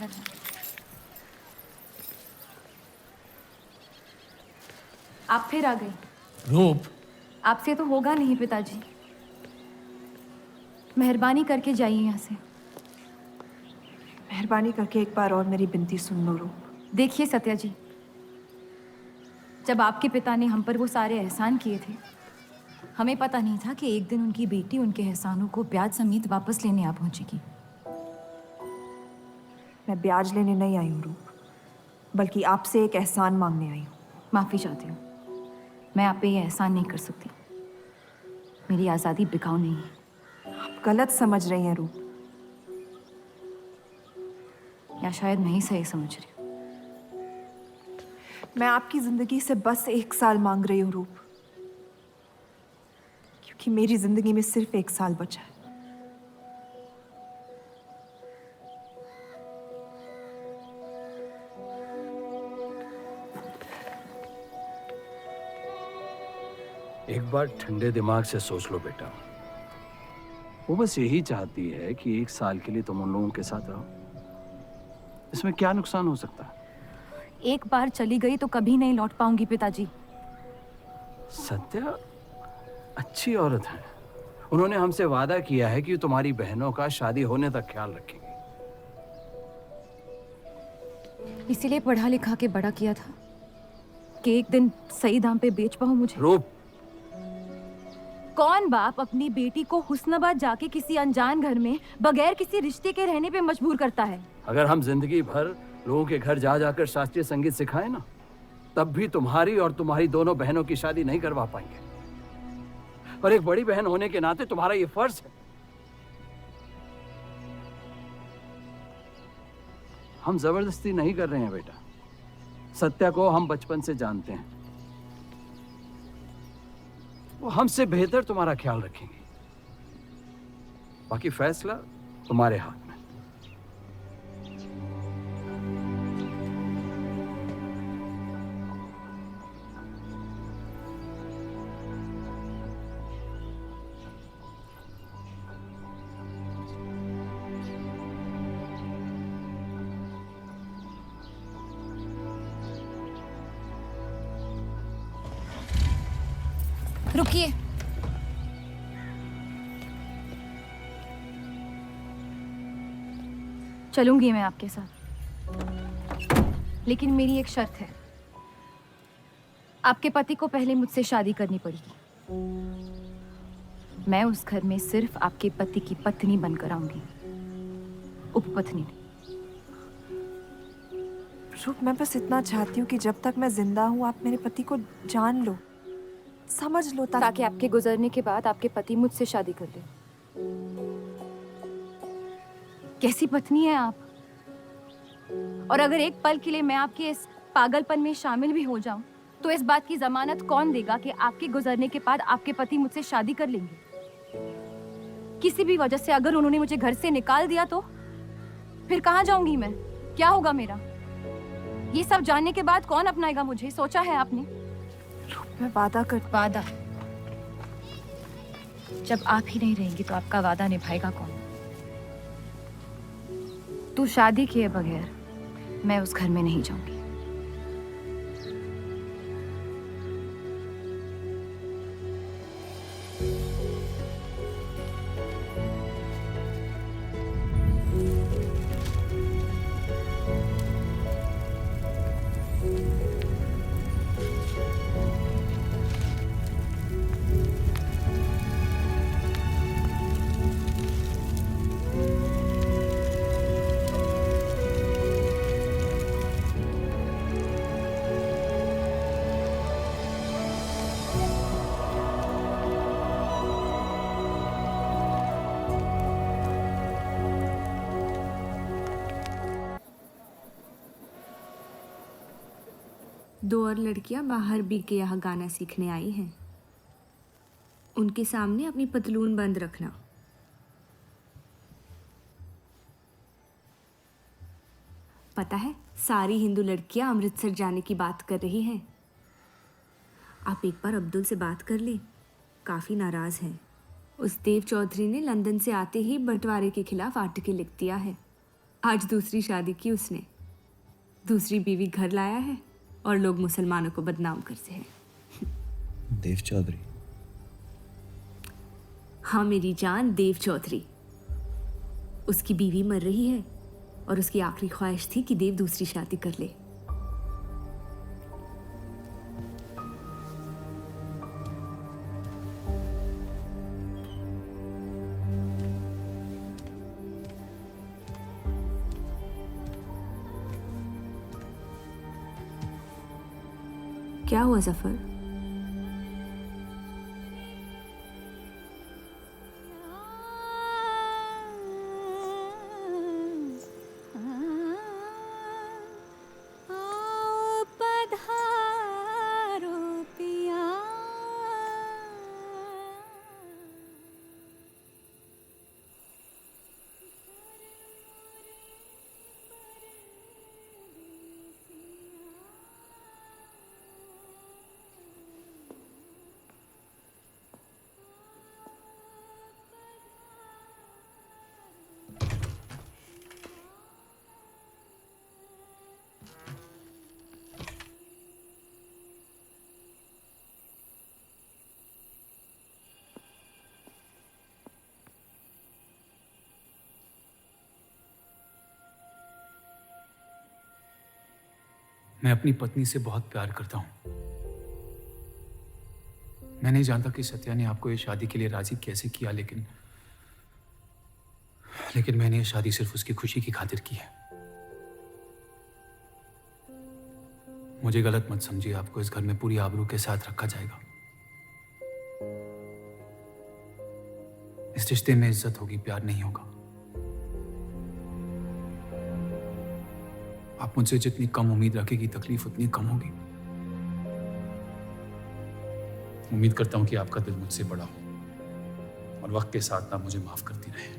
घर है। आप फिर आ गई। रूप, आपसे तो होगा नहीं पिताजी, मेहरबानी करके जाइए यहाँ से। मेहरबानी करके एक बार और मेरी विनती सुन लो रूप। देखिए सत्या जी, जब आपके पिता ने हम पर वो सारे एहसान किए थे, हमें पता नहीं था कि एक दिन उनकी बेटी उनके एहसानों को ब्याज समेत वापस लेने आ पहुंचेगी। मैं ब्याज लेने नहीं आई हूँ रूप, बल्कि आपसे एक एहसान मांगने आई हूँ। माफी चाहती हूँ, मैं आप पे ये एहसान नहीं कर सकती। मेरी आज़ादी बिकाऊ नहीं है। आप गलत समझ रही हैं रूप। या शायद मैं ही सही समझ रही हूँ। मैं आपकी जिंदगी से बस 1 साल मांग रही हूँ रूप, क्योंकि मेरी जिंदगी में सिर्फ 1 साल बचा है। एक बार ठंडे दिमाग से सोच लो बेटा। वो बस यही चाहती है कि 1 साल के लिए तुम उन लोगों के साथ रहो। इसमें क्या नुकसान हो सकता है? एक बार चली गई तो कभी नहीं लौट पाऊंगी पिताजी। सत्या अच्छी औरत है। उन्होंने हमसे वादा किया है कि तुम्हारी बहनों का शादी होने तक ख्याल रखेंगे। इसीलिए पढ़ा लिखा के बड़ा किया था कि एक दिन सही दाम पे बेच पाऊं मुझे। रूप, कौन बाप अपनी बेटी को हुस्नाबाद जाके किसी अनजान घर में बगैर किसी रिश्ते के रहने पे मजबूर करता है? अगर हम जिंदगी भर लोगों के घर जा जाकर शास्त्रीय संगीत सिखाएं ना, तब भी तुम्हारी और तुम्हारी दोनों बहनों की शादी नहीं करवा पाएंगे। और एक बड़ी बहन होने के नाते तुम्हारा ये फर्ज है। हम जबरदस्ती नहीं कर रहे हैं बेटा। सत्या को हम बचपन से जानते हैं। वो हमसे बेहतर तुम्हारा ख्याल रखेंगे। बाकी फैसला तुम्हारे हाथ में। रुकिए। चलूंगी मैं आपके साथ, लेकिन मेरी एक शर्त है। आपके पति को पहले मुझसे शादी करनी पड़ेगी। मैं उस घर में सिर्फ आपके पति की पत्नी बनकर आऊंगी, उपपत्नी नहीं। रूप, मैं बस इतना चाहती हूँ कि जब तक मैं जिंदा हूँ आप मेरे पति को जान लो, समझ लो, ताकि आपके गुजरने के बाद आपके पति मुझसे शादी कर ले। कैसी पत्नी है आप? और अगर एक पल के लिए मैं आपके इस पागलपन में शामिल भी हो जाऊं, तो इस बात की जमानत कौन देगा कि आपके गुजरने के बाद आपके पति मुझसे शादी कर लेंगे? किसी भी वजह से अगर उन्होंने मुझे घर से निकाल दिया तो फिर कहाँ जाऊंगी मैं? क्या होगा मेरा? ये सब जानने के बाद कौन अपनाएगा मुझे? सोचा है आपने? मैं वादा वादा? जब आप ही नहीं रहेंगी तो आपका वादा निभाएगा कौन? तू शादी किए बगैर मैं उस घर में नहीं जाऊंगी। दो और लड़कियां बाहर बी के यहाँ गाना सीखने आई हैं। उनके सामने अपनी पतलून बंद रखना। पता है, सारी हिंदू लड़कियां अमृतसर जाने की बात कर रही हैं। आप एक बार अब्दुल से बात कर ले, काफ़ी नाराज़ हैं। उस देव चौधरी ने लंदन से आते ही बंटवारे के खिलाफ आर्टिकल लिख दिया है। आज दूसरी शादी की उसने, दूसरी बीवी घर लाया है और लोग मुसलमानों को बदनाम करते हैं। देव चौधरी? हाँ मेरी जान, देव चौधरी। उसकी बीवी मर रही है और उसकी आखिरी ख्वाहिश थी कि देव दूसरी शादी कर ले। क्या हुआ जफर? मैं अपनी पत्नी से बहुत प्यार करता हूं। मैं नहीं जानता कि सत्या ने आपको ये शादी के लिए राजी कैसे किया, लेकिन मैंने ये शादी सिर्फ उसकी खुशी की खातिर की है। मुझे गलत मत समझिए, आपको इस घर में पूरी आबरू के साथ रखा जाएगा। इस रिश्ते में इज्जत होगी, प्यार नहीं होगा। आप मुझसे जितनी कम उम्मीद रखेगी, तकलीफ उतनी कम होगी। उम्मीद करता हूं कि आपका दिल मुझसे बड़ा हो और वक्त के साथ आप मुझे माफ करती रहे।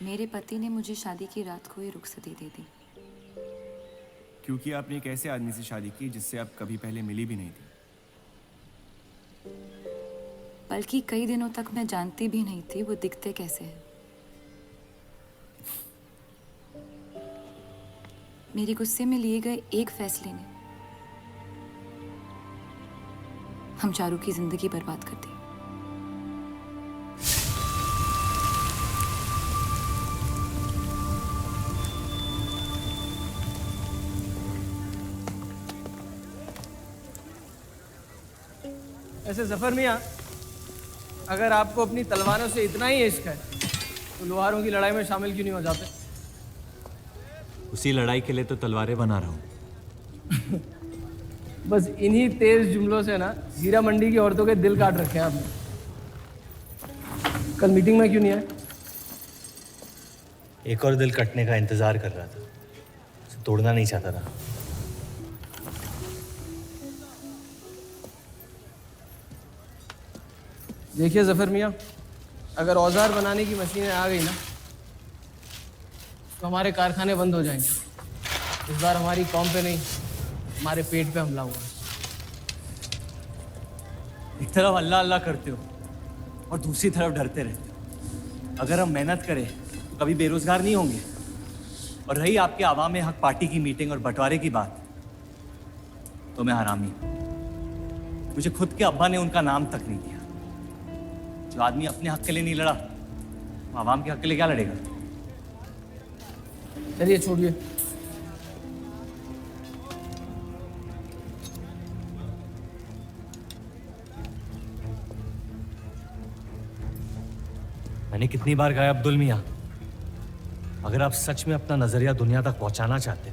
मेरे पति ने मुझे शादी की रात को ही रुखसती दे दी। क्योंकि आपने एक ऐसे आदमी से शादी की जिससे आप कभी पहले मिली भी नहीं थी। बल्कि कई दिनों तक मैं जानती भी नहीं थी वो दिखते कैसे हैं। मेरे गुस्से में लिए गए एक फैसले ने हम चारू की जिंदगी बर्बाद कर दी। ऐसे जफर मियाँ, अगर आपको अपनी तलवारों से इतना ही इश्क है तो लोहारों की लड़ाई में शामिल क्यों नहीं हो जाते? उसी लड़ाई के लिए तो तलवारें बना रहा हूँ। बस इन्हीं तेज जुमलों से ना जीरा मंडी की औरतों के दिल काट रखे हैं आपने। कल मीटिंग में क्यों नहीं आए? एक और दिल कटने का इंतजार कर रहा था, उसे तोड़ना नहीं चाहता था। देखिए जफर मियाँ, अगर औजार बनाने की मशीनें आ गई ना तो हमारे कारखाने बंद हो जाएंगे। इस बार हमारी कौम पे नहीं, हमारे पेट पे हमला हुआ। एक तरफ अल्लाह अल्लाह करते हो और दूसरी तरफ डरते रहते हो। अगर हम मेहनत करें तो कभी बेरोजगार नहीं होंगे। और रही आपके आवाम हक पार्टी की मीटिंग और बंटवारे की बात, तो मैं हरामी। मुझे खुद के अब्बा ने उनका नाम तक नहीं दिया। जो आदमी अपने हक के लिए नहीं लड़ा, वो आवाम के हक के लिए क्या लड़ेगा? चलिए छोड़िए। मैंने कितनी बार कहा अब्दुल मियाँ, अगर आप सच में अपना नजरिया दुनिया तक पहुंचाना चाहते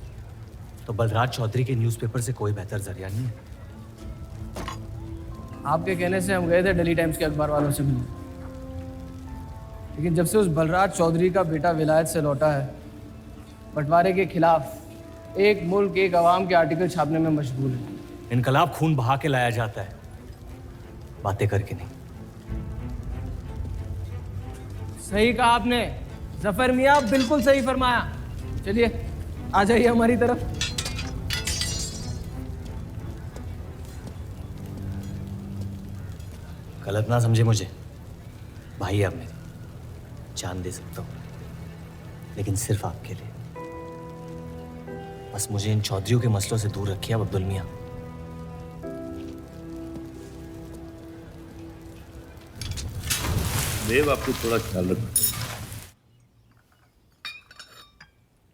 तो बलराज चौधरी के न्यूज़पेपर से कोई बेहतर जरिया नहीं है। आपके कहने से हम गए थे दिल्ली टाइम्स के अखबार वालों से मिलने, लेकिन जब से उस बलराज चौधरी का बेटा विलायत से लौटा है, बंटवारे के खिलाफ एक मुल्क एक आवाम के आर्टिकल छापने में मशगूल है। इनकलाब खून बहा के लाया जाता है, बातें करके नहीं। सही कहा आपने जफर मियाँ, बिल्कुल सही फरमाया। चलिए आ जाइए हमारी तरफ। गलत ना समझे मुझे, भाई आप मेरे, जान दे सकता हूँ, लेकिन सिर्फ आपके लिए। बस मुझे इन चौधरियों के मसलों से दूर रखिए अब अब्दुल मियाँ। देव, आपको थोड़ा ख्याल रखना।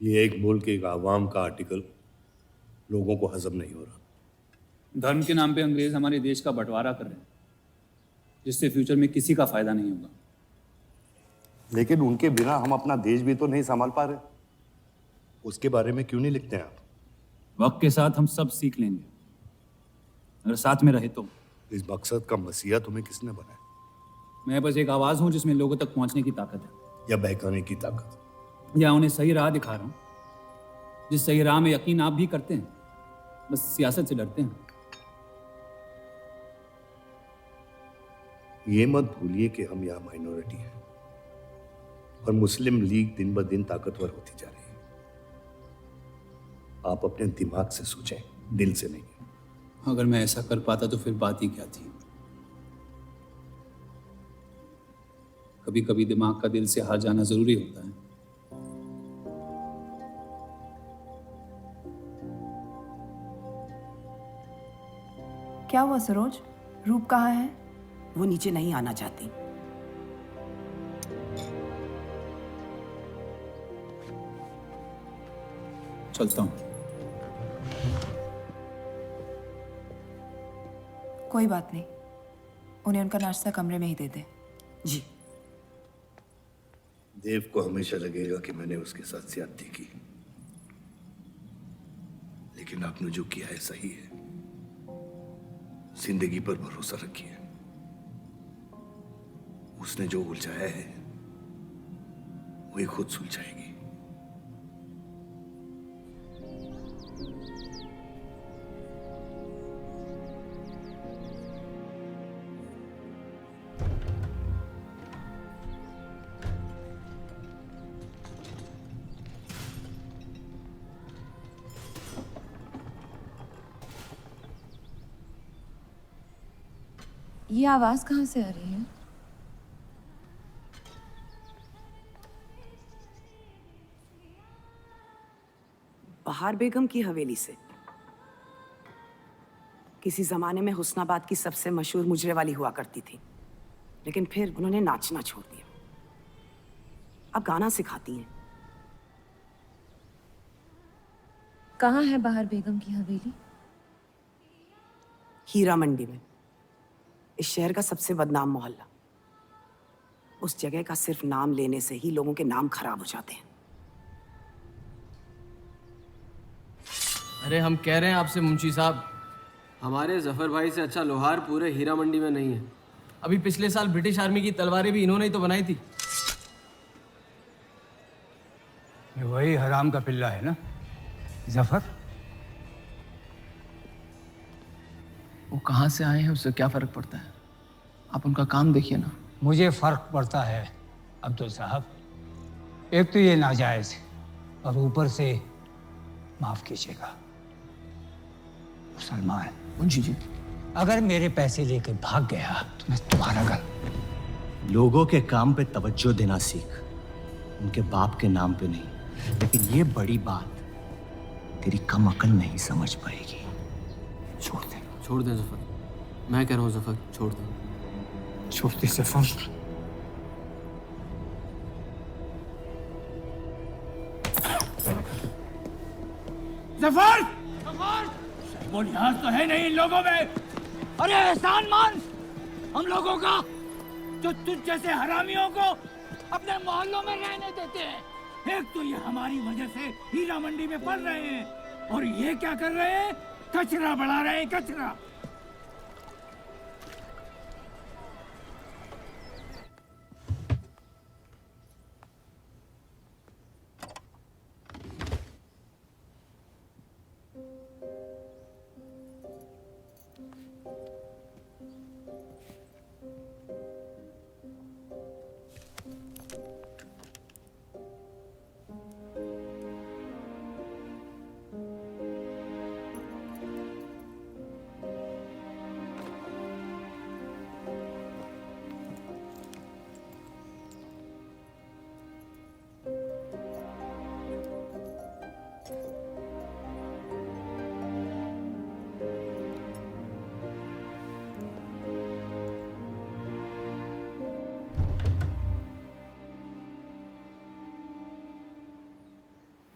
ये एक मुल्क एक आवाम का आर्टिकल लोगों को हजम नहीं हो रहा। धर्म के नाम पे अंग्रेज हमारे देश का बंटवारा कर रहे हैं, जिससे फ्यूचर में किसी का फायदा नहीं होगा। लेकिन उनके बिना हम अपना देश भी तो नहीं संभाल पा रहे। उसके बारे में क्यों नहीं लिखते हैं आप? वक्त के साथ हम सब सीख लेंगे, अगर साथ में रहे तो। इस मकसद का मसीहा तुम्हें किसने बनाया? मैं बस एक आवाज हूं जिसमें लोगों तक पहुंचने की ताकत है, या बहकाने की ताकत? या उन्हें सही राह दिखा रहा हूं, जिस सही राह में यकीन आप भी करते हैं, बस सियासत से डरते हैं। ये मत भूलिए कि हम यहाँ माइनॉरिटी हैं और मुस्लिम लीग दिन ब दिन ताकतवर होती जा रही है। आप अपने दिमाग से सोचें, दिल से नहीं। अगर मैं ऐसा कर पाता तो फिर बात ही क्या थी। कभी कभी दिमाग का दिल से हार जाना जरूरी होता है। क्या हुआ सरोज? रूप कहाँ है? वो नीचे नहीं आना चाहती। चलता हूं। कोई बात नहीं, उन्हें उनका नाश्ता कमरे में ही दे दे। जी। देव को हमेशा लगेगा कि मैंने उसके साथ ज्यादती की, लेकिन आपने जो किया है सही है। जिंदगी पर भरोसा रखिए, उसने जो उलझाया है वही खुद सुलझाएगी। ये आवाज कहाँ से आ रही है? बहार बेगम की हवेली से। किसी जमाने में हुस्नाबाद की सबसे मशहूर मुजरे वाली हुआ करती थी, लेकिन फिर उन्होंने नाचना छोड़ दिया। अब गाना सिखाती हैं। कहाँ है बहार बेगम की हवेली? हीरा मंडी में, इस शहर का सबसे बदनाम मोहल्ला। उस जगह का सिर्फ नाम लेने से ही लोगों के नाम खराब हो जाते हैं। अरे हम कह रहे हैं आपसे मुंशी साहब, हमारे जफर भाई से अच्छा लोहार पूरे हीरा मंडी में नहीं है। अभी पिछले साल ब्रिटिश आर्मी की तलवारें भी इन्होंने ही तो बनाई थी। ये वही हराम का पिल्ला है ना जफर? वो कहाँ से आए हैं उससे क्या फर्क पड़ता है? आप उनका काम देखिए ना। मुझे फर्क पड़ता है अब्दुल साहब। एक तो ये नाजायज और ऊपर से माफ कीजिएगा मुसलमान मुंशी जी, अगर मेरे पैसे लेके भाग गया तो मैं तुम्हारा घर। लोगों के काम पे तवज्जो देना सीख, उनके बाप के नाम पे नहीं। लेकिन ये बड़ी बात तेरी कम अकल नहीं समझ पाएगी। छोड़ दे। छोड़ दें जफर, मैं कह रहा हूँ जफर, छोड़ दें। छोड़ दे जफर। जफर! वो लिहाज तो है नहीं इन लोगों में। अरे एहसान मान हम लोगों का, जो तुझ जैसे हरामियों को अपने मोहल्लों में रहने देते हैं। एक तो ये हमारी वजह से हीरा मंडी में पड़ रहे हैं, और ये क्या कर रहे हैं? कचरा बढ़ा रहे हैं, कचरा।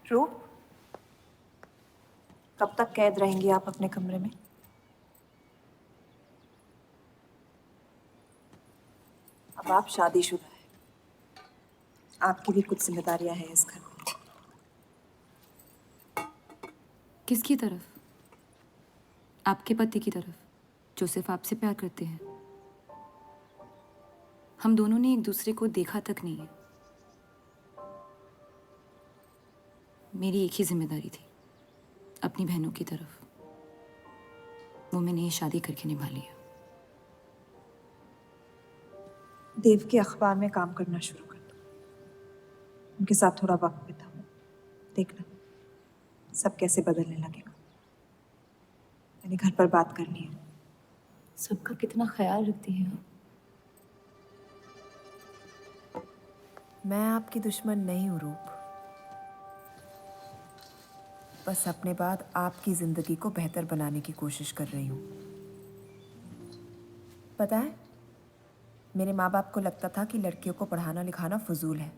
रूप, कब तक कैद रहेंगी आप अपने कमरे में? अब आप शादीशुदा हैं, आपकी भी कुछ जिम्मेदारियां हैं इस घर में। किसकी तरफ? आपके पति की तरफ, जो सिर्फ आपसे प्यार करते हैं। हम दोनों ने एक दूसरे को देखा तक नहीं है। मेरी एक ही जिम्मेदारी थी, अपनी बहनों की तरफ। वो मैंने ये शादी करके निभा लिया। देव के अखबार में काम करना शुरू कर दो, उनके साथ थोड़ा वक्त बिताओ, देखना सब कैसे बदलने लगेगा। मैंने घर पर बात करनी है। सबका कितना ख्याल रखती हैं आप। मैं आपकी दुश्मन नहीं हूँ रूप, बस अपने बाद आपकी जिंदगी को बेहतर बनाने की कोशिश कर रही हूँ। पता है, मेरे माँ बाप को लगता था कि लड़कियों को पढ़ाना लिखाना फजूल है,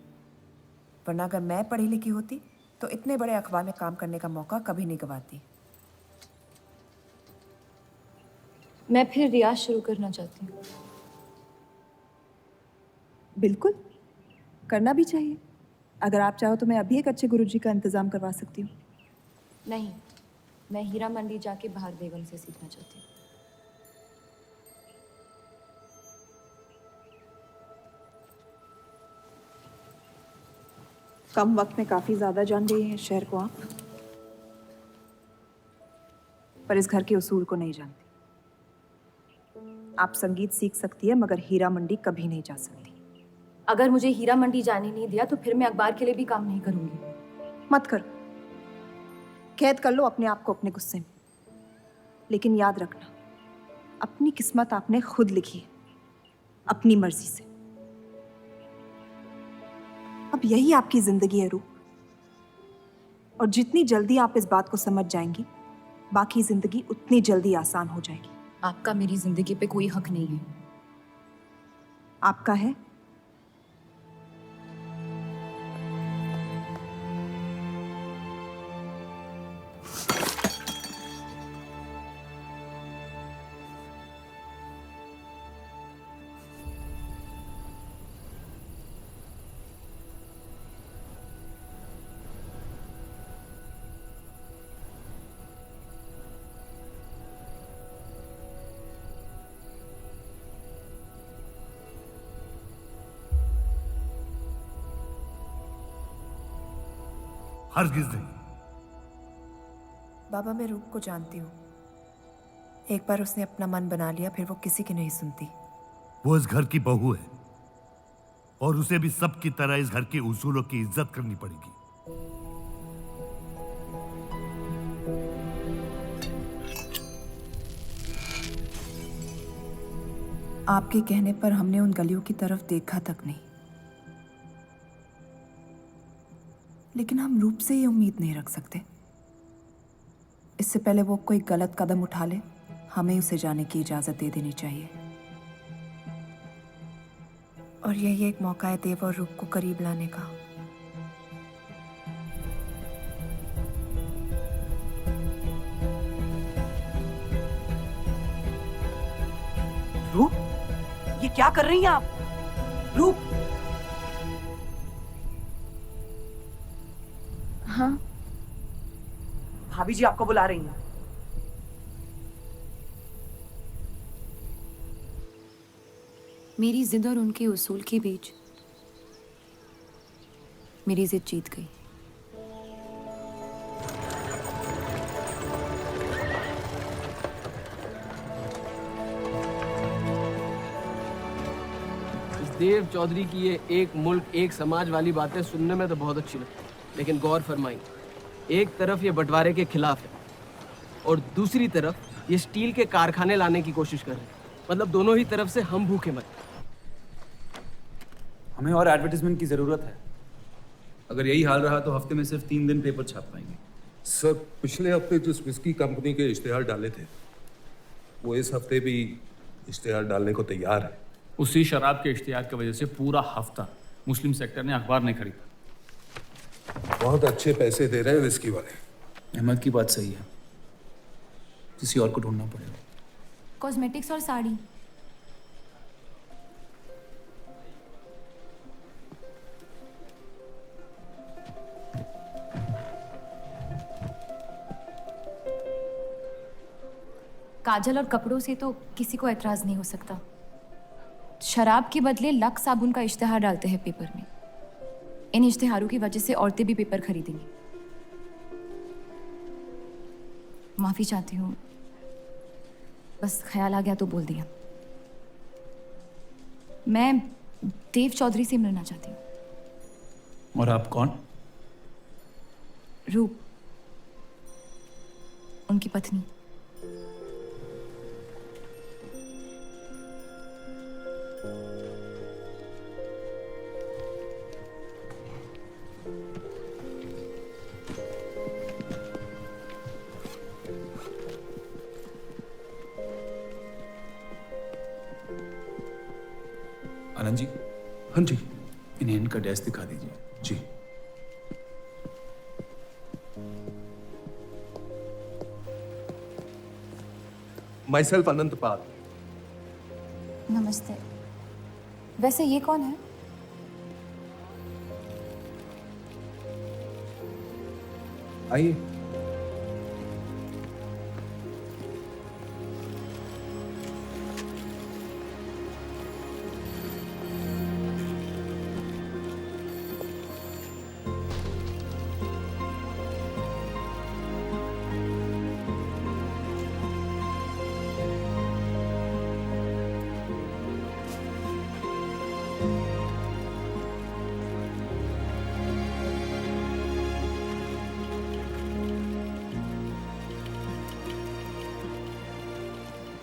वरना अगर मैं पढ़ी लिखी होती तो इतने बड़े अखबार में काम करने का मौका कभी नहीं गंवाती। मैं फिर रियाज शुरू करना चाहती हूँ। बिल्कुल, करना भी चाहिए। अगर आप चाहो तो मैं अभी एक अच्छे गुरुजी का इंतजाम करवा सकती हूँ। नहीं, मैं हीरा मंडी जाके बाहर बेगम से सीखना चाहती हूँ। कम वक्त में काफी ज्यादा जान गई हैं शहर को आप, पर इस घर के उसूल को नहीं जानती। आप संगीत सीख सकती है, मगर हीरा मंडी कभी नहीं जा सकती। अगर मुझे हीरा मंडी जाने नहीं दिया तो फिर मैं अखबार के लिए भी काम नहीं करूंगी। मत करो, कैद कर लो अपने आप को अपने गुस्से में, लेकिन याद रखना अपनी किस्मत आपने खुद लिखी है, अपनी मर्जी से। अब यही आपकी जिंदगी है रूप, और जितनी जल्दी आप इस बात को समझ जाएंगी, बाकी जिंदगी उतनी जल्दी आसान हो जाएगी। आपका मेरी जिंदगी पे कोई हक नहीं है। आपका है। हरगिज नहीं। बाबा, मैं रूप को जानती हूँ। एक बार उसने अपना मन बना लिया, फिर वो किसी की नहीं सुनती। वो इस घर की बहू है, और उसे भी सबकी तरह इस घर के उसूलों की इज्जत करनी पड़ेगी। आपके कहने पर हमने उन गलियों की तरफ देखा तक नहीं, लेकिन हम रूप से ये उम्मीद नहीं रख सकते। इससे पहले वो कोई गलत कदम उठा ले, हमें उसे जाने की इजाजत दे देनी चाहिए। और यही एक मौका है देव और रूप को करीब लाने का। रूप, ये क्या कर रही हैं आप? रूप, भाभी जी आपको बुला रही हैं। मेरी जिद और उनके उसूल के बीच मेरी जिद जीत गई। देव चौधरी की ये एक मुल्क एक समाज वाली बातें सुनने में तो बहुत अच्छी लगती, लेकिन गौर फरमाई, एक तरफ ये बंटवारे के खिलाफ है और दूसरी तरफ ये स्टील के कारखाने लाने की कोशिश कर रहे हैं। मतलब दोनों ही तरफ से हम भूखे मर। हमें और एडवर्टाइजमेंट की ज़रूरत है। अगर यही हाल रहा तो हफ्ते में सिर्फ 3 दिन पेपर छाप पाएंगे। सर, पिछले हफ्ते जिस विस्की कंपनी के इश्तेहार डाले थे वो इस हफ्ते भी इश्तेहार डालने को तैयार है। उसी शराब के इश्तिहार की वजह से पूरा हफ्ता मुस्लिम सेक्टर ने अखबार नहीं खरीदा। बहुत अच्छे पैसे दे रहे हैं विस्की वाले। अहमद की बात सही है, किसी और को ढूंढना पड़ेगा। कॉस्मेटिक्स और साड़ी। काजल और कपड़ों से तो किसी को एतराज नहीं हो सकता। शराब के बदले लक्स साबुन का इश्तिहार डालते हैं पेपर में। इन इश्तिहारों की वजह से औरतें भी पेपर खरीदेंगी। माफी चाहती हूँ, बस ख्याल आ गया तो बोल दिया। मैं देव चौधरी से मिलना चाहती हूँ। और आप कौन? रूप, उनकी पत्नी। आनंद जी। हाँ जी। इन्हें इनका डेस्क दिखा दीजिए। जी। माई सेल्फ अनंत पाल। नमस्ते। वैसे ये कौन है? आइए।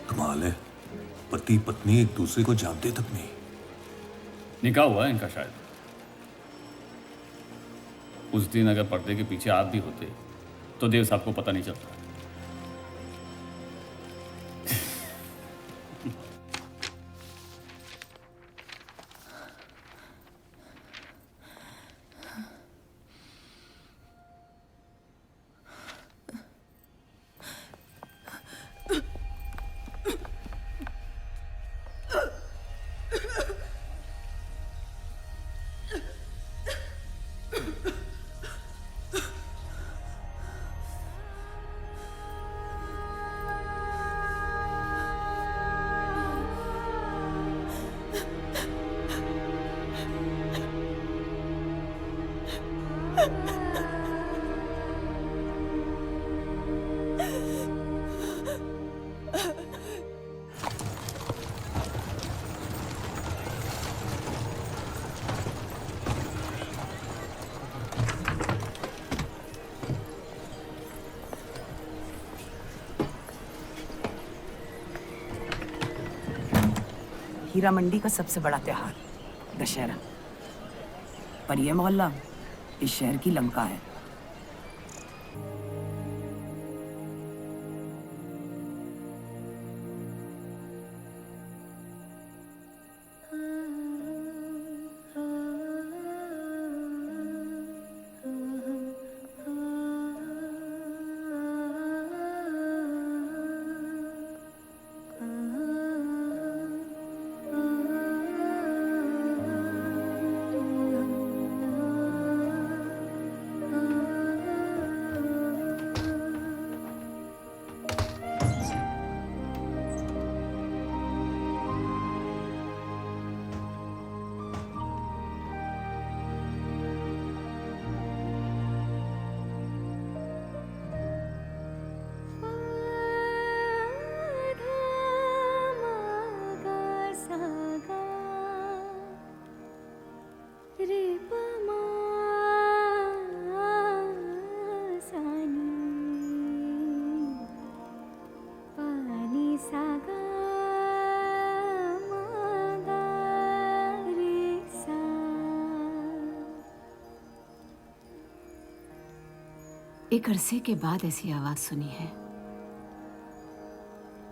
कमाल है, पति पत्नी एक दूसरे को जानते तक नहीं। निकाह हुआ है इनका शायद। उस दिन अगर पर्दे के पीछे आप भी होते तो देव साहब को पता नहीं चलता। हीरा मंडी का सबसे बड़ा त्योहार दशहरा, पर यह मोहल्ला इस शहर की लंका है। एक अरसे के बाद ऐसी आवाज सुनी है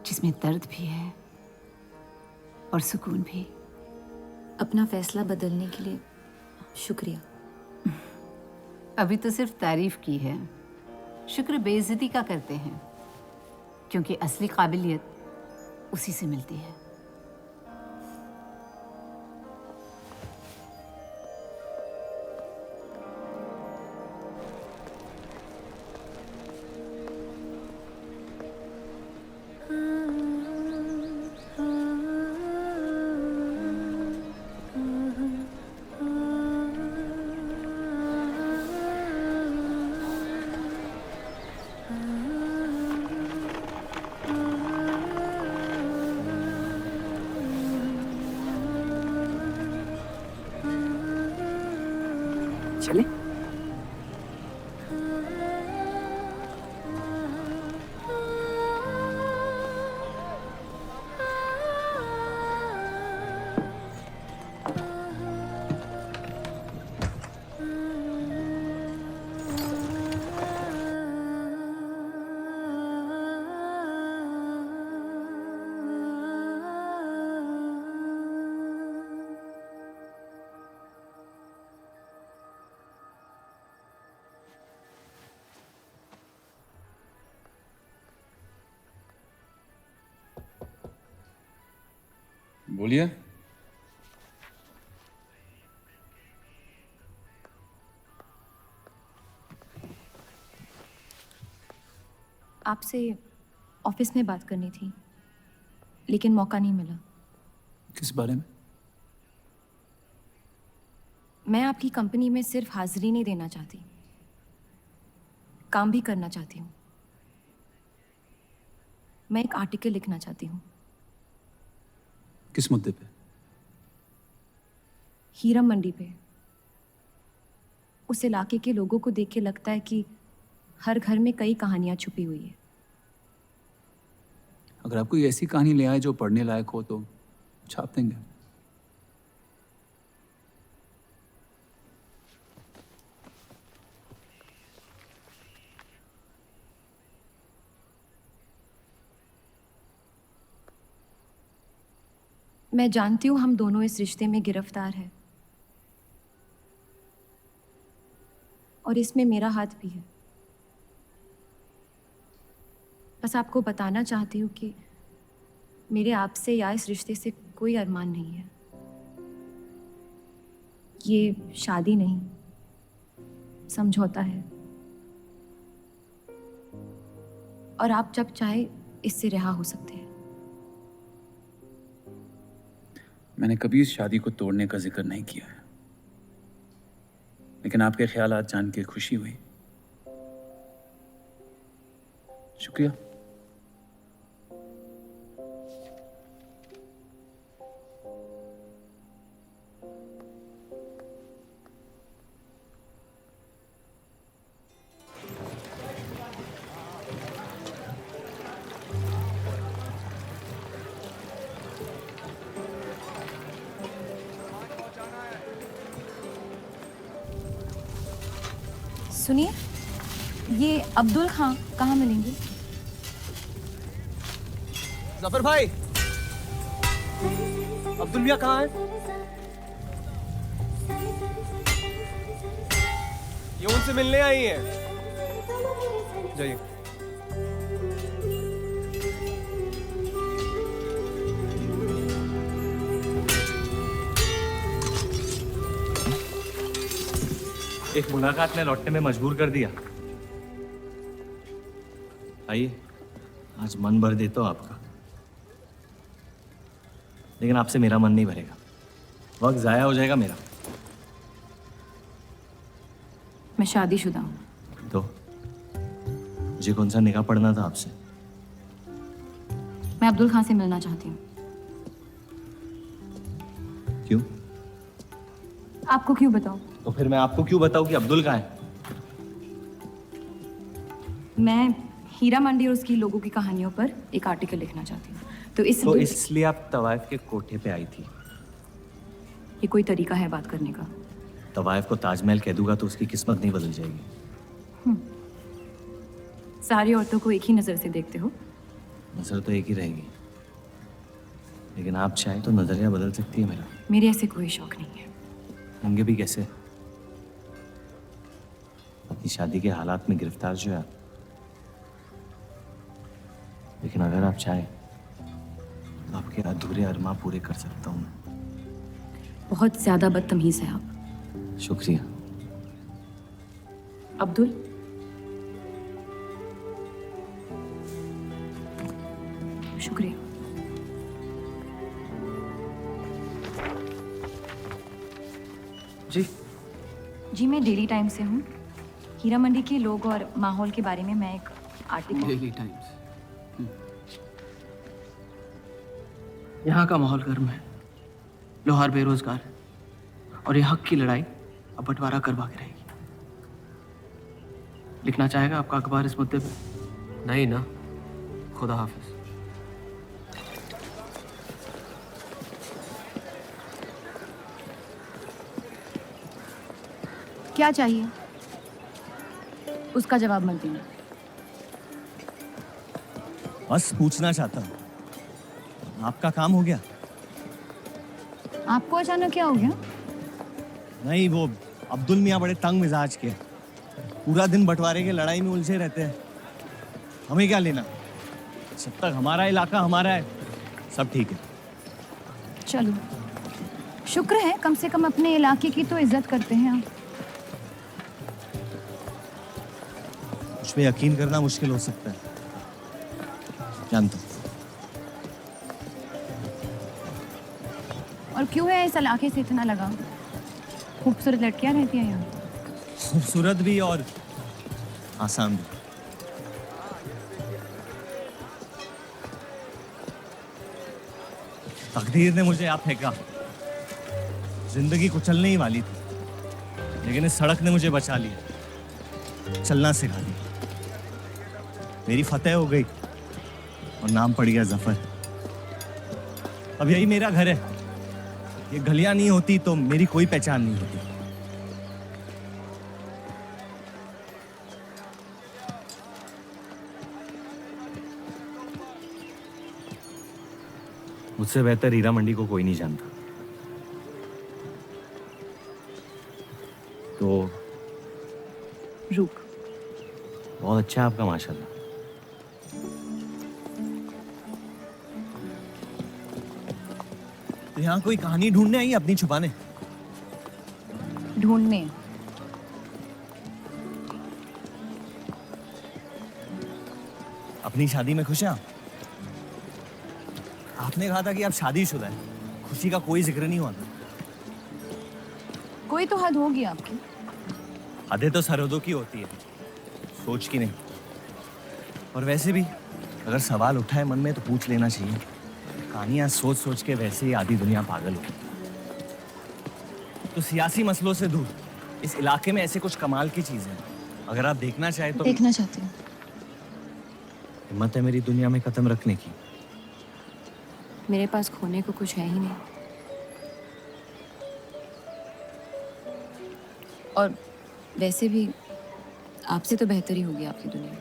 जिसमें दर्द भी है और सुकून भी। अपना फैसला बदलने के लिए शुक्रिया। अभी तो सिर्फ तारीफ की है, शुक्र बेइज्जती का करते हैं, क्योंकि असली काबिलियत उसी से मिलती है। चले? बोलिए। आपसे ऑफिस में बात करनी थी, लेकिन मौका नहीं मिला। किस बारे में? मैं आपकी कंपनी में सिर्फ हाजिरी नहीं देना चाहती, काम भी करना चाहती हूँ। मैं एक आर्टिकल लिखना चाहती हूँ। किस मुद्दे पे? हीरा मंडी पे। उस इलाके के लोगों को देख के लगता है कि हर घर में कई कहानियां छुपी हुई है। अगर आप कोई ऐसी कहानी ले आए जो पढ़ने लायक हो तो छाप देंगे। मैं जानती हूँ हम दोनों इस रिश्ते में गिरफ्तार हैं, और इसमें मेरा हाथ भी है। बस आपको बताना चाहती हूँ कि मेरे आपसे या इस रिश्ते से कोई अरमान नहीं है। ये शादी नहीं, समझौता है, और आप जब चाहे इससे रिहा हो सकते हैं। मैंने कभी इस शादी को तोड़ने का जिक्र नहीं किया है, लेकिन आपके ख्यालात जान के खुशी हुई। शुक्रिया। सुनिए, ये अब्दुल खां कहाँ मिलेंगे? जफर भाई, अब्दुल मियां कहाँ है? ये उनसे मिलने आई हैं। जाइए। एक मुलाकात में लौटने में मजबूर कर दिया। आइए, आज मन भर देता हूं आपका, लेकिन आपसे मेरा मन नहीं भरेगा। वक्त जाया हो जाएगा मेरा। मैं शादीशुदा हूँ। तो मुझे कौन सा निकाह पढ़ना था आपसे? मैं अब्दुल खां से मिलना चाहती हूँ। क्यों? आपको क्यों बताऊं? तो फिर मैं आपको क्यों बताऊं कि अब्दुल कहाँ है? मैं हीरा मंडी और उसकी लोगों की कहानियों पर एक आर्टिकल लिखना चाहती हूँ। तो इसलिए आप तवाइफ के कोठे पे आई थी? ये कोई तरीका है बात करने का? तवाइफ को ताजमहल कह दूंगा तो उसकी किस्मत नहीं बदल जाएगी। सारी औरतों को एक ही नजर से देखते हो। नजर तो एक ही रहेगी, लेकिन आप चाहे तो नजरिया बदल सकती है मेरा। मेरे ऐसे कोई शौक नहीं है। होंगे भी कैसे? अपनी शादी के हालात में गिरफ्तार जो है आप। लेकिन अगर आप चाहे तो आपके अधूरे अरमा पूरे कर सकता हूँ मैं। बहुत ज्यादा बदतमीज है आप। शुक्रिया। अब्दुल, शुक्रिया। जी जी, मैं डेली टाइम से हूँ। हीरा मंडी के लोग और माहौल के बारे में मैं एक आर्टिकल। Daily times. यहाँ का माहौल गर्म है, लोहार बेरोजगार है, और ये हक की लड़ाई अब बंटवारा करवा के रहेगी। लिखना चाहेगा आपका अखबार इस मुद्दे पे? नहीं ना? खुदा हाफिज। क्या चाहिए उसका जवाब मत देना। बस पूछना चाहता हूँ, आपका काम हो गया? आपको अचानक क्या हो गया? नहीं, वो अब्दुल मियाँ बड़े तंग मिजाज के, पूरा दिन बंटवारे के लड़ाई में उलझे रहते हैं। हमें क्या लेना, जब तक हमारा इलाका हमारा है सब ठीक है। चलो, शुक्र है कम से कम अपने इलाके की तो इज्जत करते हैं आप। मुझ पे यकीन करना मुश्किल हो सकता है, जानता हूँ। और क्यों है इस इलाके से इतना लगा? खूबसूरत लड़कियां रहती हैं यहाँ। खूबसूरत भी और आसान भी। तकदीर ने मुझे यहाँ फेंका। जिंदगी कुचलने ही वाली थी, लेकिन इस सड़क ने मुझे बचा लिया, चलना सिखा दिया। मेरी फतेह हो गई और नाम पड़ गया जफर। अब यही मेरा घर है। ये गलियां नहीं होती तो मेरी कोई पहचान नहीं होती। मुझसे बेहतर हीरा मंडी को कोई नहीं जानता। तो रुक। बहुत अच्छा है आपका, माशाल्लाह। तो यहाँ कोई कहानी ढूंढने आई, अपनी छुपाने? ढूंढने? अपनी शादी में खुश हैं आप? आपने कहा था कि आप शादीशुदा है, खुशी का कोई जिक्र नहीं हुआ था। कोई तो हद होगी आपकी। हदें तो सरहदों की होती है, सोच की नहीं। और वैसे भी अगर सवाल उठा है मन में तो पूछ लेना चाहिए। कहानियां सोच सोच के वैसे ही आधी दुनिया पागल हो। तो सियासी मसलों से दूर इस इलाके में ऐसे कुछ कमाल की चीजें हैं, अगर आप देखना चाहें तो। देखना चाहती हूँ। हिम्मत है मेरी दुनिया में कदम रखने की? मेरे पास खोने को कुछ है ही नहीं। और वैसे भी आपसे तो बेहतर ही होगी आपकी दुनिया।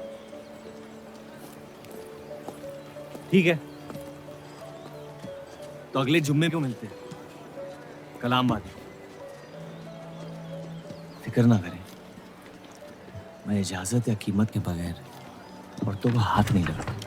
ठीक है, तो अगले जुम्मे को मिलते हैं, कलाम बात। फिक्र ना करें, मैं इजाजत या कीमत के बगैर औरतों को हाथ नहीं लगाता।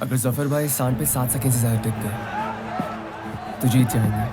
अगर जफर भाई सांड पे 7 सेकंड से ज्यादा टिक गए तो जीत जाएंगे।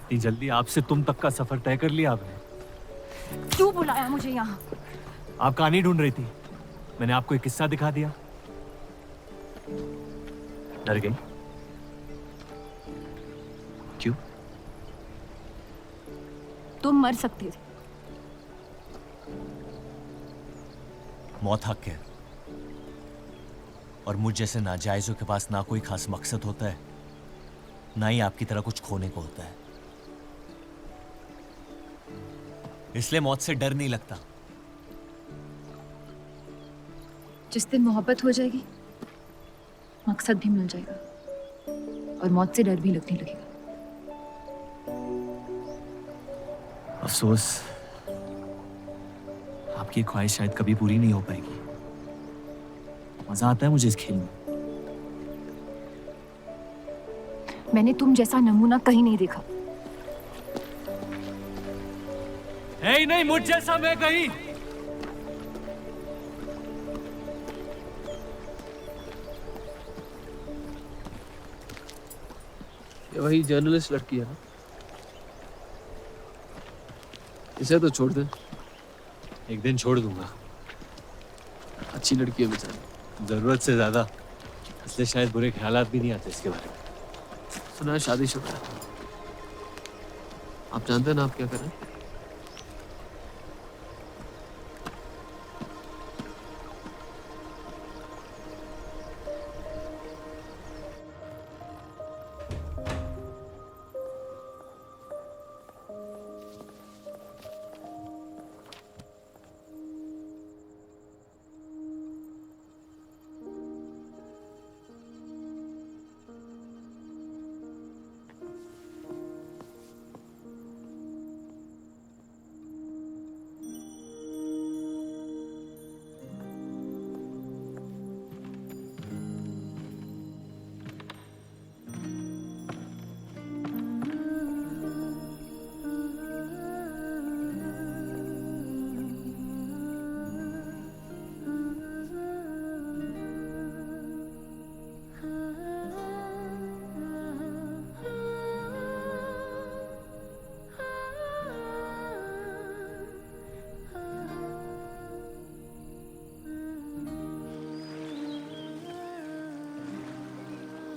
इतनी जल्दी आपसे तुम तक का सफर तय कर लिया आपने? क्यों बुलाया मुझे यहाँ? आप कहानी ढूंढ रही थी, मैंने आपको एक किस्सा दिखा दिया। डर गई? क्यों? तुम मर सकते थे। मौत हक है, और मुझ जैसे नाजायजों के पास ना कोई खास मकसद होता है, ना ही आपकी तरह कुछ खोने को होता है। इसलिए मौत से डर नहीं लगता। जिस दिन मोहब्बत हो जाएगी, मकसद भी मिल जाएगा और मौत से डर भी लगने लगेगा। अफसोस, आपकी ख्वाहिश शायद कभी पूरी नहीं हो पाएगी। मजा आता है मुझे इस खेल में। मैंने तुम जैसा नमूना कहीं नहीं देखा। है नहीं मुझ जैसा मैं कहीं। ये वही जर्नलिस्ट लड़की है ना? इसे तो छोड़ दे। एक दिन छोड़ दूंगा। अच्छी लड़की है बेचारी। जरूरत से ज्यादा। इसलिए शायद बुरे ख्यालात भी नहीं आते इसके बारे में। सुना है शादीशुदा है। आप जानते हैं ना आप क्या करें?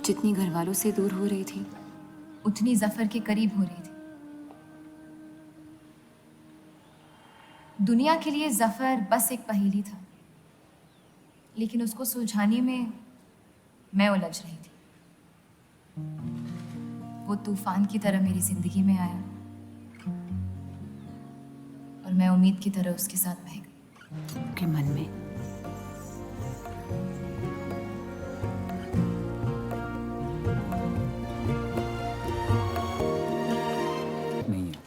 जितनी घर वालों से दूर हो रही थी उतनी जफर के करीब हो रही थी। दुनिया के लिए जफर बस एक पहेली था, लेकिन उसको सुलझाने में मैं उलझ रही थी। वो तूफान की तरह मेरी जिंदगी में आया और मैं उम्मीद की तरह उसके साथ बह गई। के मन में नहीं है।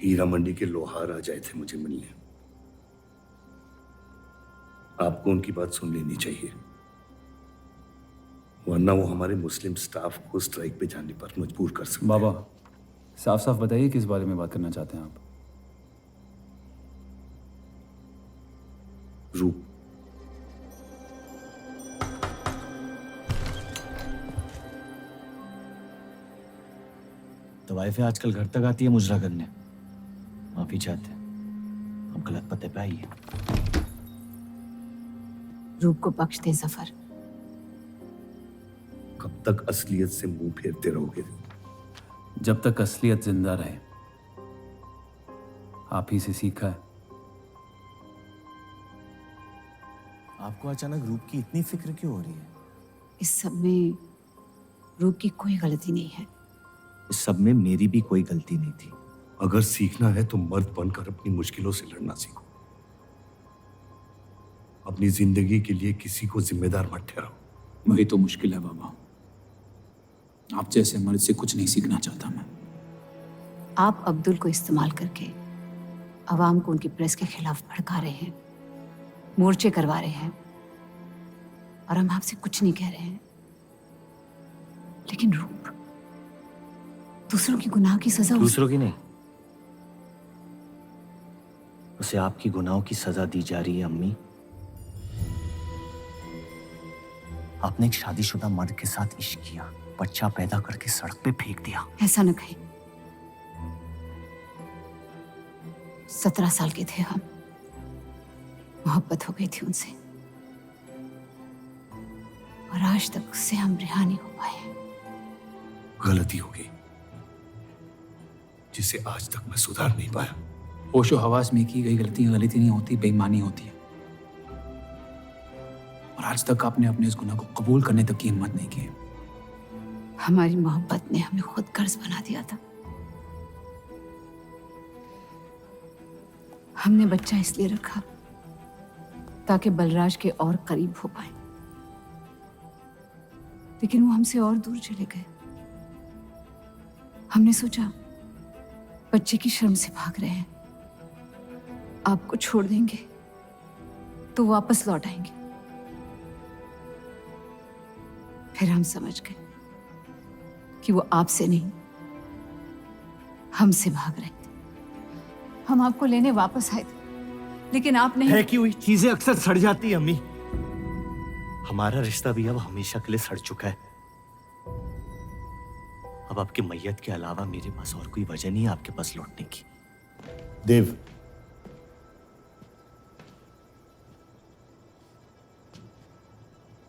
हीरा मंडी के लोहार आ जाए थे मुझे मिलने। आपको उनकी बात सुन लेनी चाहिए, वरना वो हमारे मुस्लिम स्टाफ को स्ट्राइक पे जाने पर मजबूर कर सकते हैं। बाबा साफ साफ बताइए किस बारे में बात करना चाहते हैं आप? रूप। तो वाइफें आजकल घर तक आती है मुजरा करने। माफी चाहते हैं, हम गलत पते पे आइए। रूप को बख्श दे जफर। कब तक असलियत से मुंह फेरते रहोगे? जब तक असलियत जिंदा रहे। आप ही से सीखा है। आपको अचानक रूप की इतनी फिक्र क्यों हो रही है? इस सब में रूप की कोई गलती नहीं है। इस सब में मेरी भी कोई गलती नहीं थी। अगर सीखना है तो मर्द बनकर अपनी मुश्किलों से लड़ना सीखो। अपनी जिंदगी के लिए किसी को जिम्मेदार मत ठहराओ। वही तो मुश्किल है बाबा। आप जैसे मर्द से कुछ नहीं सीखना चाहता मैं। आप अब्दुल को इस्तेमाल करके अवाम को उनकी प्रेस के खिलाफ भड़का रहे हैं, मोर्चे करवा रहे हैं, और हम आपसे कुछ नहीं कह रहे हैं। लेकिन रूप दूसरों की गुनाह की सजा दूसरों की नहीं, उसे आपकी गुनाहों की सजा दी जा रही है। अम्मी, आपने एक शादीशुदा मर्द के साथ इश्क किया, बच्चा पैदा करके सड़क पे फेंक दिया। ऐसा न कहें। 17 साल के थे हम, मोहब्बत हो गई थी उनसे, और आज तक उससे हम रिहा नहीं हो पाए। गलती हो गई जिसे आज तक मैं सुधार नहीं पाया। होशो हवास में की गई गलती गलती नहीं होती, बेईमानी होती है। और आज तक आपने अपने इस गुनाह को कबूल करने तक की हिम्मत नहीं की। हमारी मोहब्बत ने हमें खुद कर्ज बना दिया था। हमने बच्चा इसलिए रखा ताकि बलराज के और करीब हो पाए, लेकिन वो हमसे और दूर चले गए। हमने सोचा बच्चे की शर्म से भाग रहे हैं। आपको छोड़ देंगे तो वापस लौट आएंगे। फिर हम समझ गए कि वो आपसे नहीं हमसे भाग रहे थे। हम आपको लेने वापस आए थे, लेकिन आप नहीं। फेंकी हुई चीजें अक्सर सड़ जाती है अम्मी। हमारा रिश्ता भी अब हमेशा के लिए सड़ चुका है। अब आपकी मैयत के अलावा मेरे पास और कोई वजह नहीं है आपके पास लौटने की। देव,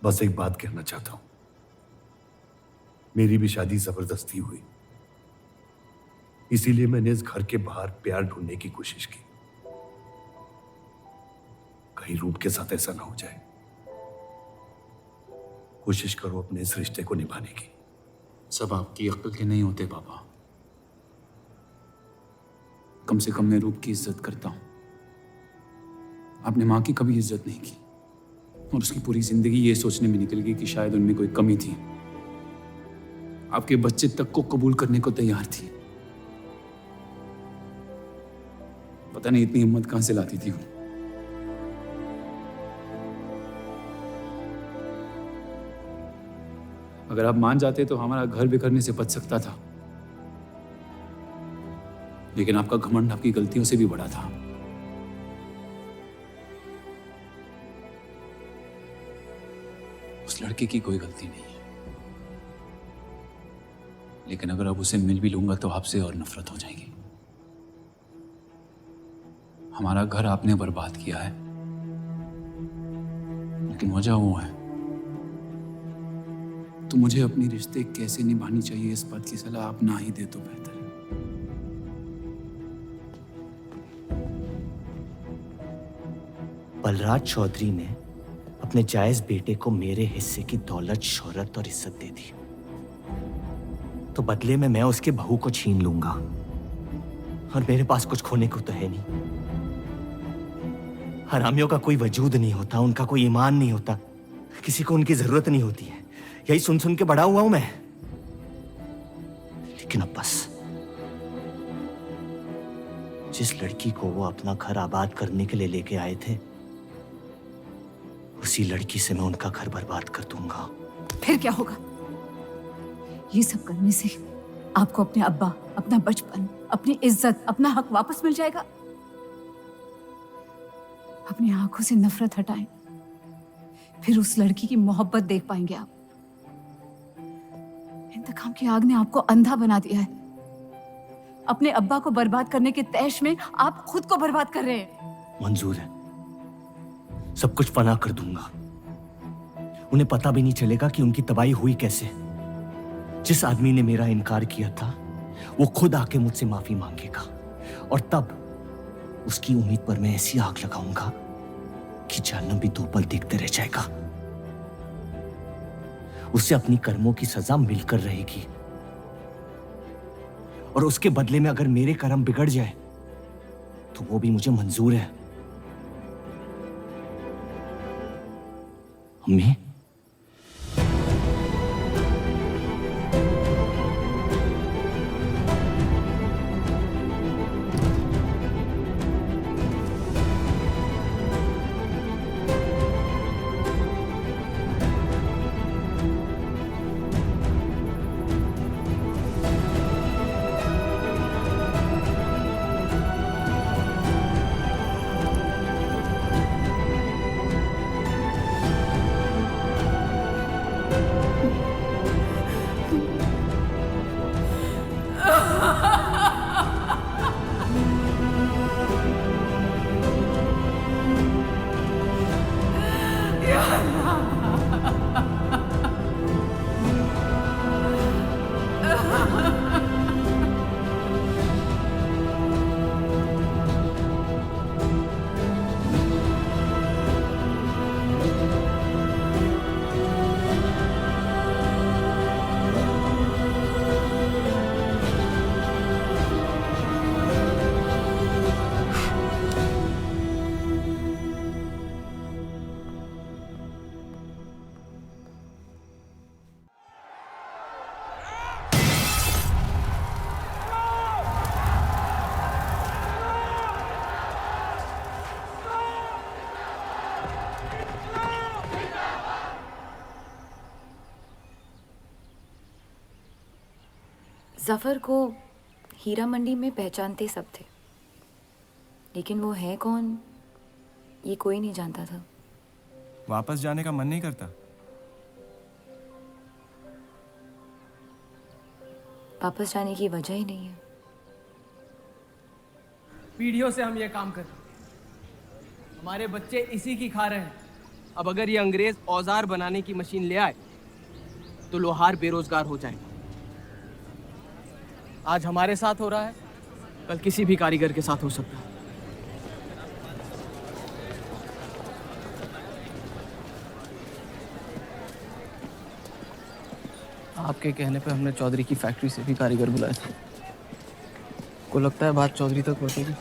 बस एक बात कहना चाहता हूं। मेरी भी शादी जबरदस्ती हुई, इसीलिए मैंने इस घर के बाहर प्यार ढूंढने की कोशिश की। कहीं रूप के साथ ऐसा ना हो जाए। कोशिश करो अपने इस रिश्ते को निभाने की। सब आपकी अक्ल के नहीं होते पापा। कम से कम मैं रूप की इज्जत करता हूं। आपने मां की कभी इज्जत नहीं की और उसकी पूरी जिंदगी ये सोचने में निकल गई कि शायद उनमें कोई कमी थी। आपके बच्चे तक को कबूल करने को तैयार थी। पता नहीं इतनी हिम्मत कहां से लाती थी वो। अगर आप मान जाते तो हमारा घर बिखरने से बच सकता था, लेकिन आपका घमंड आपकी गलतियों से भी बड़ा था। उस लड़के की कोई गलती नहीं है, लेकिन अगर अब उसे मिल भी लूंगा तो आपसे और नफरत हो जाएगी। हमारा घर आपने बर्बाद किया है, लेकिन वजह वो है। तो मुझे अपनी रिश्ते कैसे निभानी चाहिए इस बात की सलाह आप ना ही दे तो बेहतर है। बलराज चौधरी ने अपने जायज बेटे को मेरे हिस्से की दौलत, शोहरत और इज्जत दे दी, तो बदले में मैं उसके बहू को छीन लूंगा। और मेरे पास कुछ खोने को तो है नहीं। हरामियों का कोई वजूद नहीं होता, उनका कोई ईमान नहीं होता, किसी को उनकी जरूरत नहीं होती है। यही सुन सुन के बड़ा हुआ हूं मैं। लेकिन अब बस, जिस लड़की को वो अपना घर आबाद करने के लिए लेके आए थे, उसी लड़की से मैं उनका घर बर्बाद कर दूंगा। फिर क्या होगा? ये सब करने से आपको अपने अब्बा, अपना बचपन, अपनी इज्जत, अपना हक वापस मिल जाएगा। अपनी आंखों से नफरत हटाएं, फिर उस लड़की की मोहब्बत देख पाएंगे आप। इंतकाम की आग ने आपको अंधा बना दिया है। अपने अब्बा को बर्बाद करने के तैश में आप खुद को बर्बाद कर रहे हैं। मंजूर है, सब कुछ फना कर दूंगा। उन्हें पता भी नहीं चलेगा कि उनकी तबाही हुई कैसे। जिस आदमी ने मेरा इनकार किया था, वो खुद आके मुझसे माफी मांगेगा, और तब उसकी उम्मीद पर मैं ऐसी आग लगाऊंगा कि जहन्नम भी 2 पल देखते रह जाएगा। उससे अपनी कर्मों की सजा मिलकर रहेगी, और उसके बदले में अगर मेरे कर्म बिगड़ जाए तो वो भी मुझे मंजूर है। अम्मी, जफर को हीरा मंडी में पहचानते सब थे, लेकिन वो है कौन ये कोई नहीं जानता था। वापस जाने का मन नहीं करता? वापस जाने की वजह ही नहीं है। पीढ़ियों से हम ये काम कर रहे हैं, हमारे बच्चे इसी की खा रहे हैं। अब अगर ये अंग्रेज औजार बनाने की मशीन ले आए तो लोहार बेरोजगार हो जाएगा। आज हमारे साथ हो रहा है, कल किसी भी कारीगर के साथ हो सकता है। आपके कहने पे हमने चौधरी की फैक्ट्री से भी कारीगर बुलाए थे। को लगता है बात चौधरी तक पहुंचेगी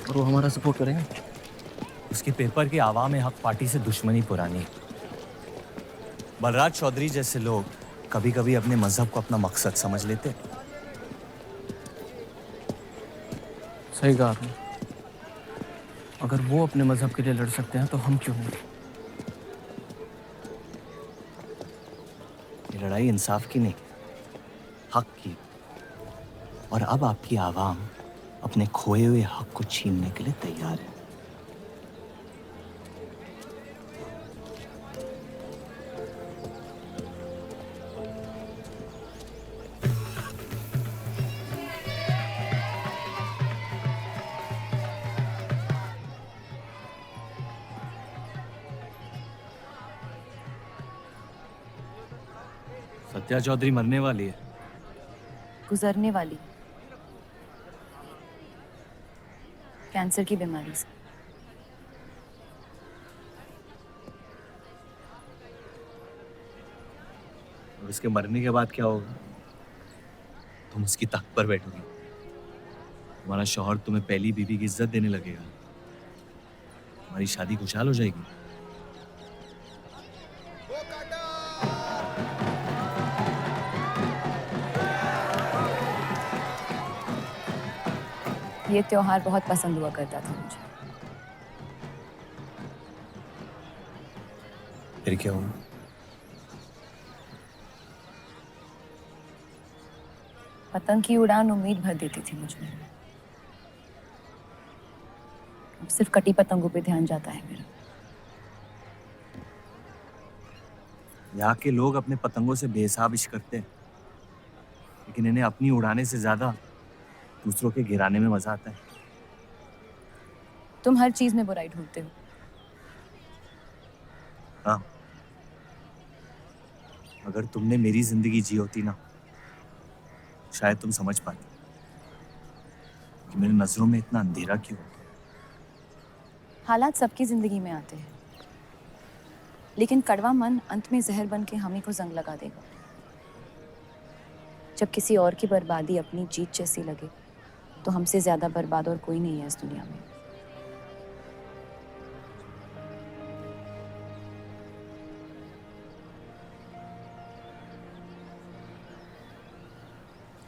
और वो हमारा सपोर्ट करेंगे। उसके पेपर के आवाम हक पार्टी से दुश्मनी पुरानी है। बलराज चौधरी जैसे लोग कभी कभी अपने मजहब को अपना मकसद समझ लेते हैं। सही कहा आपने। अगर वो अपने मजहब के लिए लड़ सकते हैं तो हम क्यों नहीं? ये लड़ाई इंसाफ की नहीं, हक की। और अब आपकी आवाम अपने खोए हुए हक को छीनने के लिए तैयार है। सत्या चौधरी मरने वाली है। गुजरने वाली, कैंसर की बीमारी से। और उसके मरने के बाद क्या होगा? तुम उसकी तख्त पर बैठोगी, तुम्हारा शौहर तुम्हें पहली बीवी की इज्जत देने लगेगा, तुम्हारी शादी खुशहाल हो जाएगी। ये त्योहार बहुत पसंद हुआ करता था मुझे। फिर क्या हुआ? पतंग की उड़ान उम्मीद भर देती थी मुझमें। अब सिर्फ कटी पतंगों पे ध्यान जाता है मेरा। यहाँ के लोग अपने पतंगों से बेहिसाब इश्क करते हैं, लेकिन इन्हें अपनी उड़ाने से ज्यादा दूसरों के गिराने में मजा आता है। तुम हर चीज में बुराई ढूंढते हो। हाँ, अगर तुमने मेरी जिंदगी जी होती ना, शायद तुम समझ पाती कि मेरी नजरों में इतना अंधेरा क्यों है। हालात सबकी जिंदगी में आते हैं, लेकिन कड़वा मन अंत में जहर बन के हम ही को जंग लगा देगा। जब किसी और की बर्बादी अपनी जीत जैसी लगे, तो हमसे ज्यादा बर्बाद और कोई नहीं है इस दुनिया में।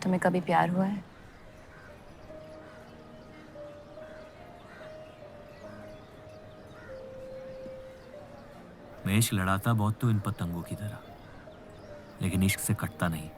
तुम्हें कभी प्यार हुआ है? मैं इश्क लड़ाता बहुत तो इन पतंगों की तरह, लेकिन इश्क से कटता नहीं।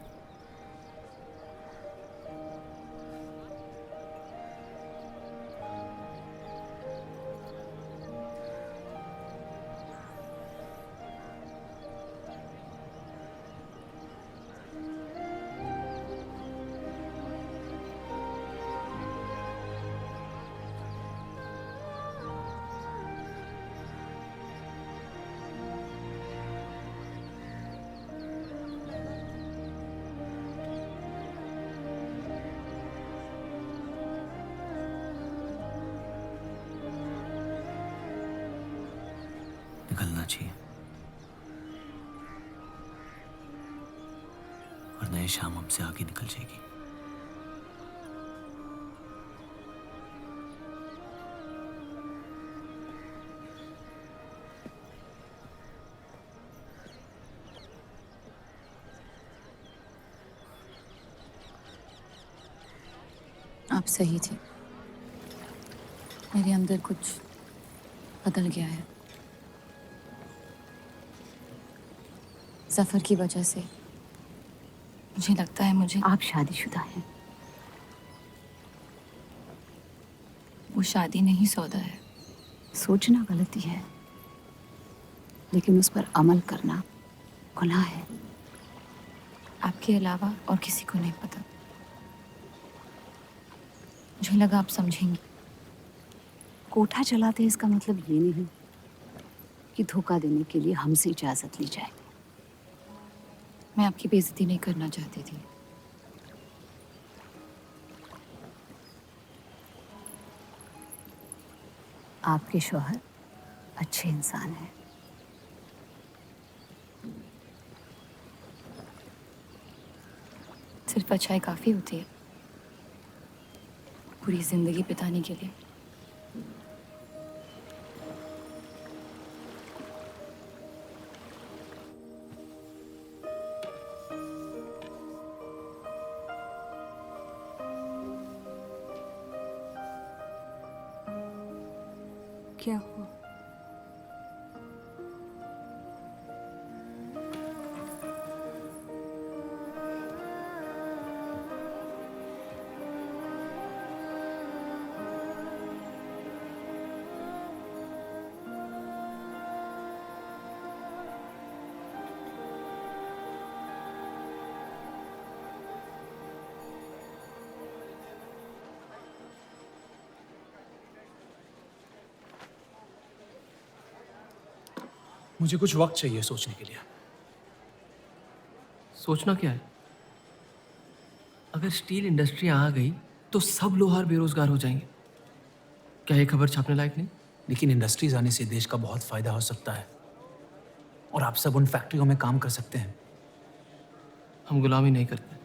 निकलना चाहिए, वरना ये शाम हमसे आगे निकल जाएगी। आप सही थे। मेरे अंदर कुछ बदल गया है। जफर की वजह से मुझे लगता है मुझे आप शादीशुदा हैं। वो शादी नहीं सौदा है। सोचना गलती है, लेकिन उस पर अमल करना गुनाह है। आपके अलावा और किसी को नहीं पता। मुझे लगा आप समझेंगी। कोठा चलाते हैं इसका मतलब ये नहीं कि धोखा देने के लिए हमसे इजाजत ली जाए। मैं आपकी बेइज्जती नहीं करना चाहती थी। आपके शौहर अच्छे इंसान हैं। सिर्फ अच्छाई काफी होती है पूरी जिंदगी बिताने के लिए। क्या हुआ? मुझे कुछ वक्त चाहिए सोचने के लिए। सोचना क्या है? अगर स्टील इंडस्ट्री आ गई तो सब लोहार बेरोजगार हो जाएंगे। क्या ये खबर छापने लायक नहीं? लेकिन इंडस्ट्रीज आने से देश का बहुत फायदा हो सकता है और आप सब उन फैक्ट्रियों में काम कर सकते हैं। हम गुलामी नहीं करते।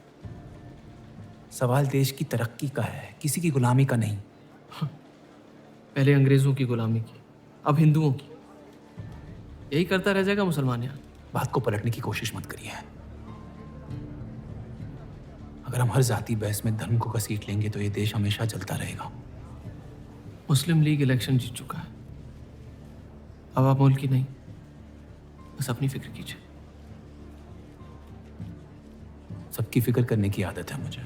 सवाल देश की तरक्की का है, किसी की गुलामी का नहीं। पहले अंग्रेजों की गुलामी की, अब हिंदुओं की। यही करता रह जाएगा मुसलमान यहाँ। बात को पलटने की कोशिश मत करिए। अगर हम हर जाति बहस में धर्म को घसीट लेंगे तो ये देश हमेशा चलता रहेगा। मुस्लिम लीग इलेक्शन जीत चुका है। अब आप मुल्क की नहीं, बस अपनी फिक्र कीजिए। सबकी फिक्र करने की आदत है मुझे,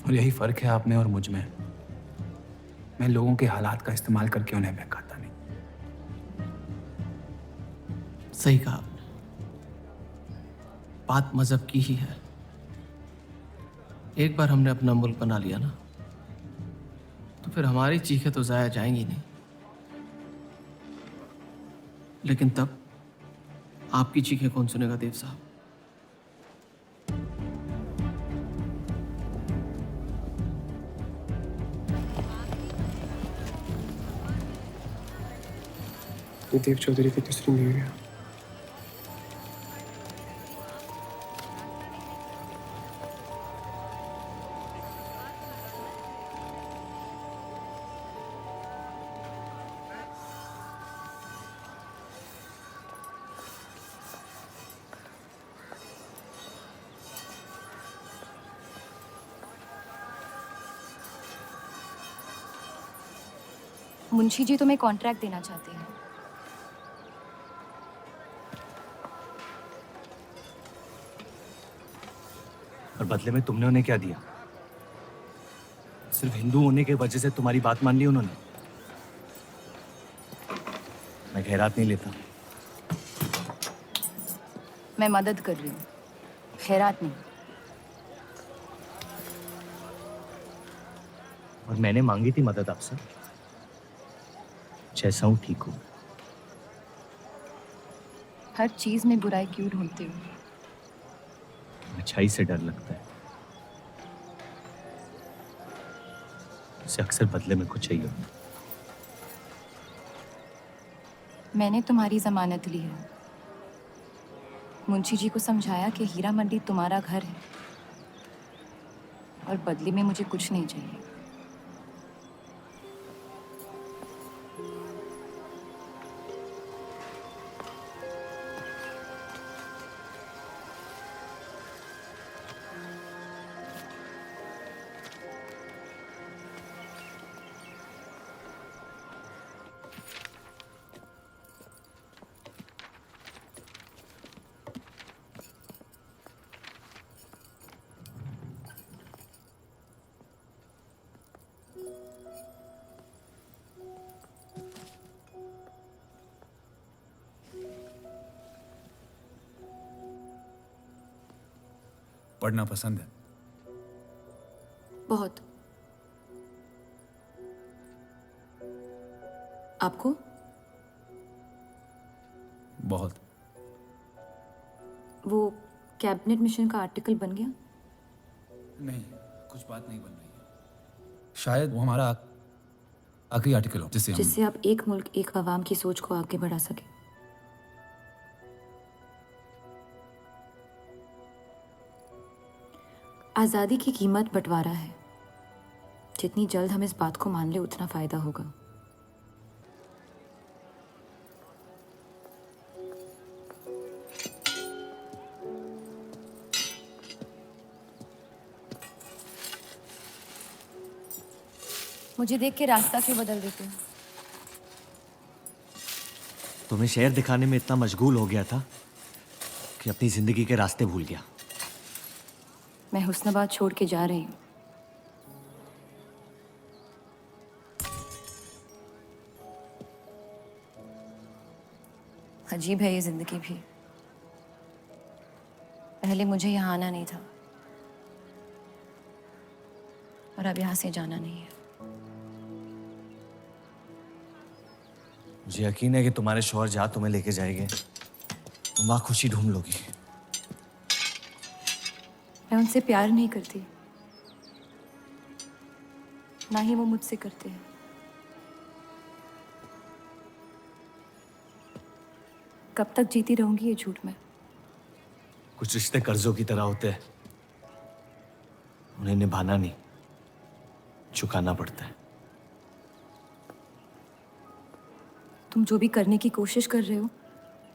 और यही फर्क है आप में और मुझ में। मैं लोगों के हालात का इस्तेमाल करके उन्हें बहकाता नहीं। सही कहा आपने। बात मजहब की ही है। एक बार हमने अपना मुल्क बना लिया ना, तो फिर हमारी चीखें तो जाया जाएंगी नहीं। लेकिन तब आपकी चीखें कौन सुनेगा देव साहब? ये देव चौधरी की दूसरी बीवी है। मुंशी जी तुम्हें कॉन्ट्रैक्ट देना चाहते हैं। और बदले में तुमने उन्हें क्या दिया? सिर्फ हिंदू होने की वजह से तुम्हारी बात मान ली उन्होंने? मैं खैरात नहीं लेता। मैं मदद कर रही हूँ, खैरात नहीं। और मैंने मांगी थी मदद आपसे। जैसा हूं ठीक हूं। हर चीज में बुराई क्यों ढूंढते हो? अच्छाई से डर लगता है। उसे अक्सर बदले में कुछ चाहिए होता है। मैंने तुम्हारी जमानत ली है। मुंशी जी को समझाया कि हीरा मंडी तुम्हारा घर है और बदले में मुझे कुछ नहीं चाहिए। पढ़ना पसंद है? बहुत। आपको? बहुत। वो कैबिनेट मिशन का आर्टिकल बन गया? नहीं, कुछ बात नहीं बन रही है। शायद वो हमारा आखिरी आर्टिकल हो जिससे आप एक मुल्क एक अवाम की सोच को आगे बढ़ा सके। आज़ादी की कीमत बंटवारा है। जितनी जल्द हम इस बात को मान ले उतना फायदा होगा। मुझे देख के रास्ता क्यों बदल देते हो? तुम्हें शहर दिखाने में इतना मशगूल हो गया था कि अपनी जिंदगी के रास्ते भूल गया। मैं हुस्नाबाद छोड़ के जा रही हूँ। अजीब है ये जिंदगी भी। पहले मुझे यहाँ आना नहीं था और अब यहाँ से जाना नहीं है। मुझे यकीन है कि तुम्हारे शौहर जहाँ तुम्हें लेके जाएंगे तुम वहाँ खुशी ढूंढ लोगी। मैं उनसे प्यार नहीं करती, ना ही वो मुझसे करते हैं। कब तक जीती रहूंगी ये झूठ में? कुछ रिश्ते कर्जों की तरह होते हैं, उन्हें निभाना नहीं, चुकाना पड़ता है। तुम जो भी करने की कोशिश कर रहे हो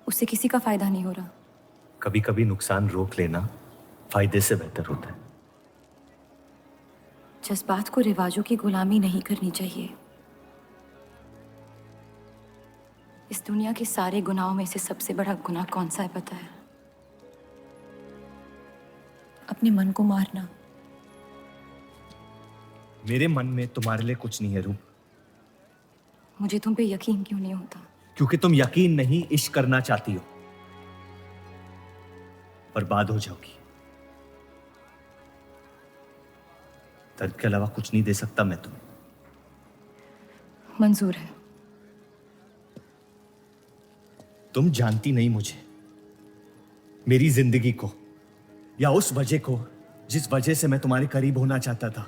उससे किसी का फायदा नहीं हो रहा। कभी कभी नुकसान रोक लेना फायदे से बेहतर होता है। जज्बात को रिवाजों की गुलामी नहीं करनी चाहिए। इस दुनिया के सारे गुनाहों में से सबसे बड़ा गुनाह कौन सा है पता है? अपने मन को मारना। मेरे मन में तुम्हारे लिए कुछ नहीं है रूप। मुझे तुम पे यकीन क्यों नहीं होता? क्योंकि तुम यकीन नहीं इश्क करना चाहती हो, बर्बाद हो जाओगी। दर्द के अलावा कुछ नहीं दे सकता मैं तुम्हें। मंजूर है। तुम जानती नहीं मुझे, मेरी जिंदगी को, या उस वजह को जिस वजह से मैं तुम्हारे करीब होना चाहता था।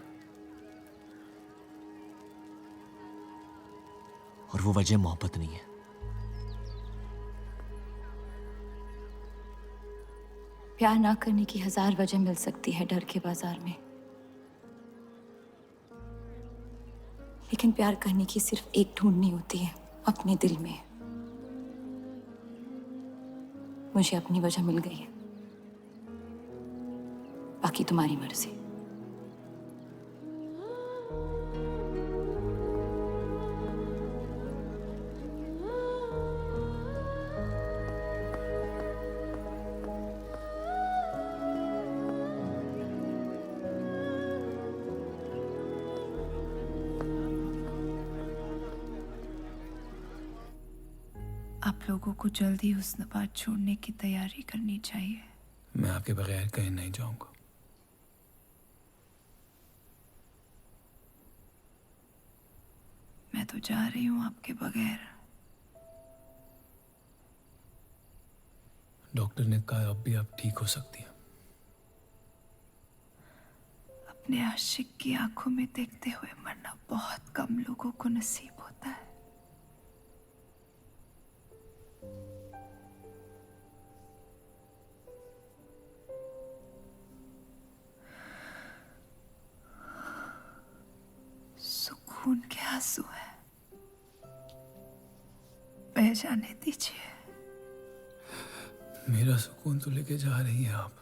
और वो वजह मोहब्बत नहीं है। प्यार ना करने की 1000 वजह मिल सकती है डर के बाजार में, लेकिन प्यार करने की सिर्फ एक ढूंढनी होती है, अपने दिल में। मुझे अपनी वजह मिल गई है, बाकी तुम्हारी मर्जी। आप लोगों को जल्दी हुस्नाबाद छोड़ने की तैयारी करनी चाहिए। मैं आपके बगैर कहीं नहीं जाऊंगा। मैं तो जा रही हूँ आपके बगैर। डॉक्टर ने कहा अब भी आप ठीक हो सकती हैं। अपने आशिक की आंखों में देखते हुए मरना बहुत कम लोगों को नसीब होता है। सुकून के आंसू है, बह जाने दीजिए। मेरा सुकून तो लेके जा रही हैं आप।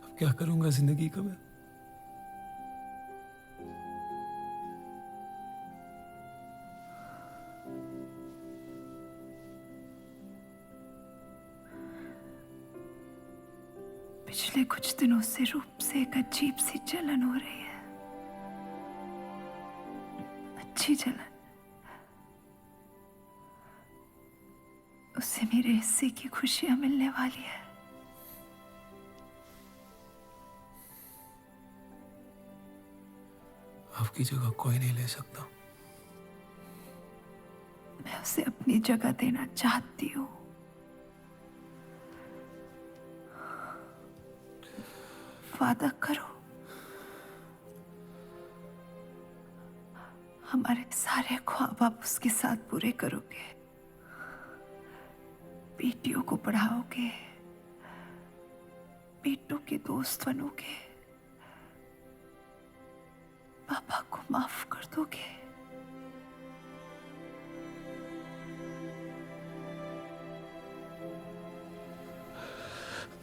अब क्या करूंगा जिंदगी का मैं? पिछले कुछ दिनों से रूप से एक अजीब सी जलन हो रही है, अच्छी जलन। उससे मेरे हिस्से की खुशियां मिलने वाली है। आपकी जगह कोई नहीं ले सकता। मैं उसे अपनी जगह देना चाहती हूँ। वादा करो, हमारे सारे ख्वाब आप उसके साथ पूरे करोगे, बेटियों को पढ़ाओगे, बेटों के दोस्त बनोगे, पापा को माफ कर दोगे।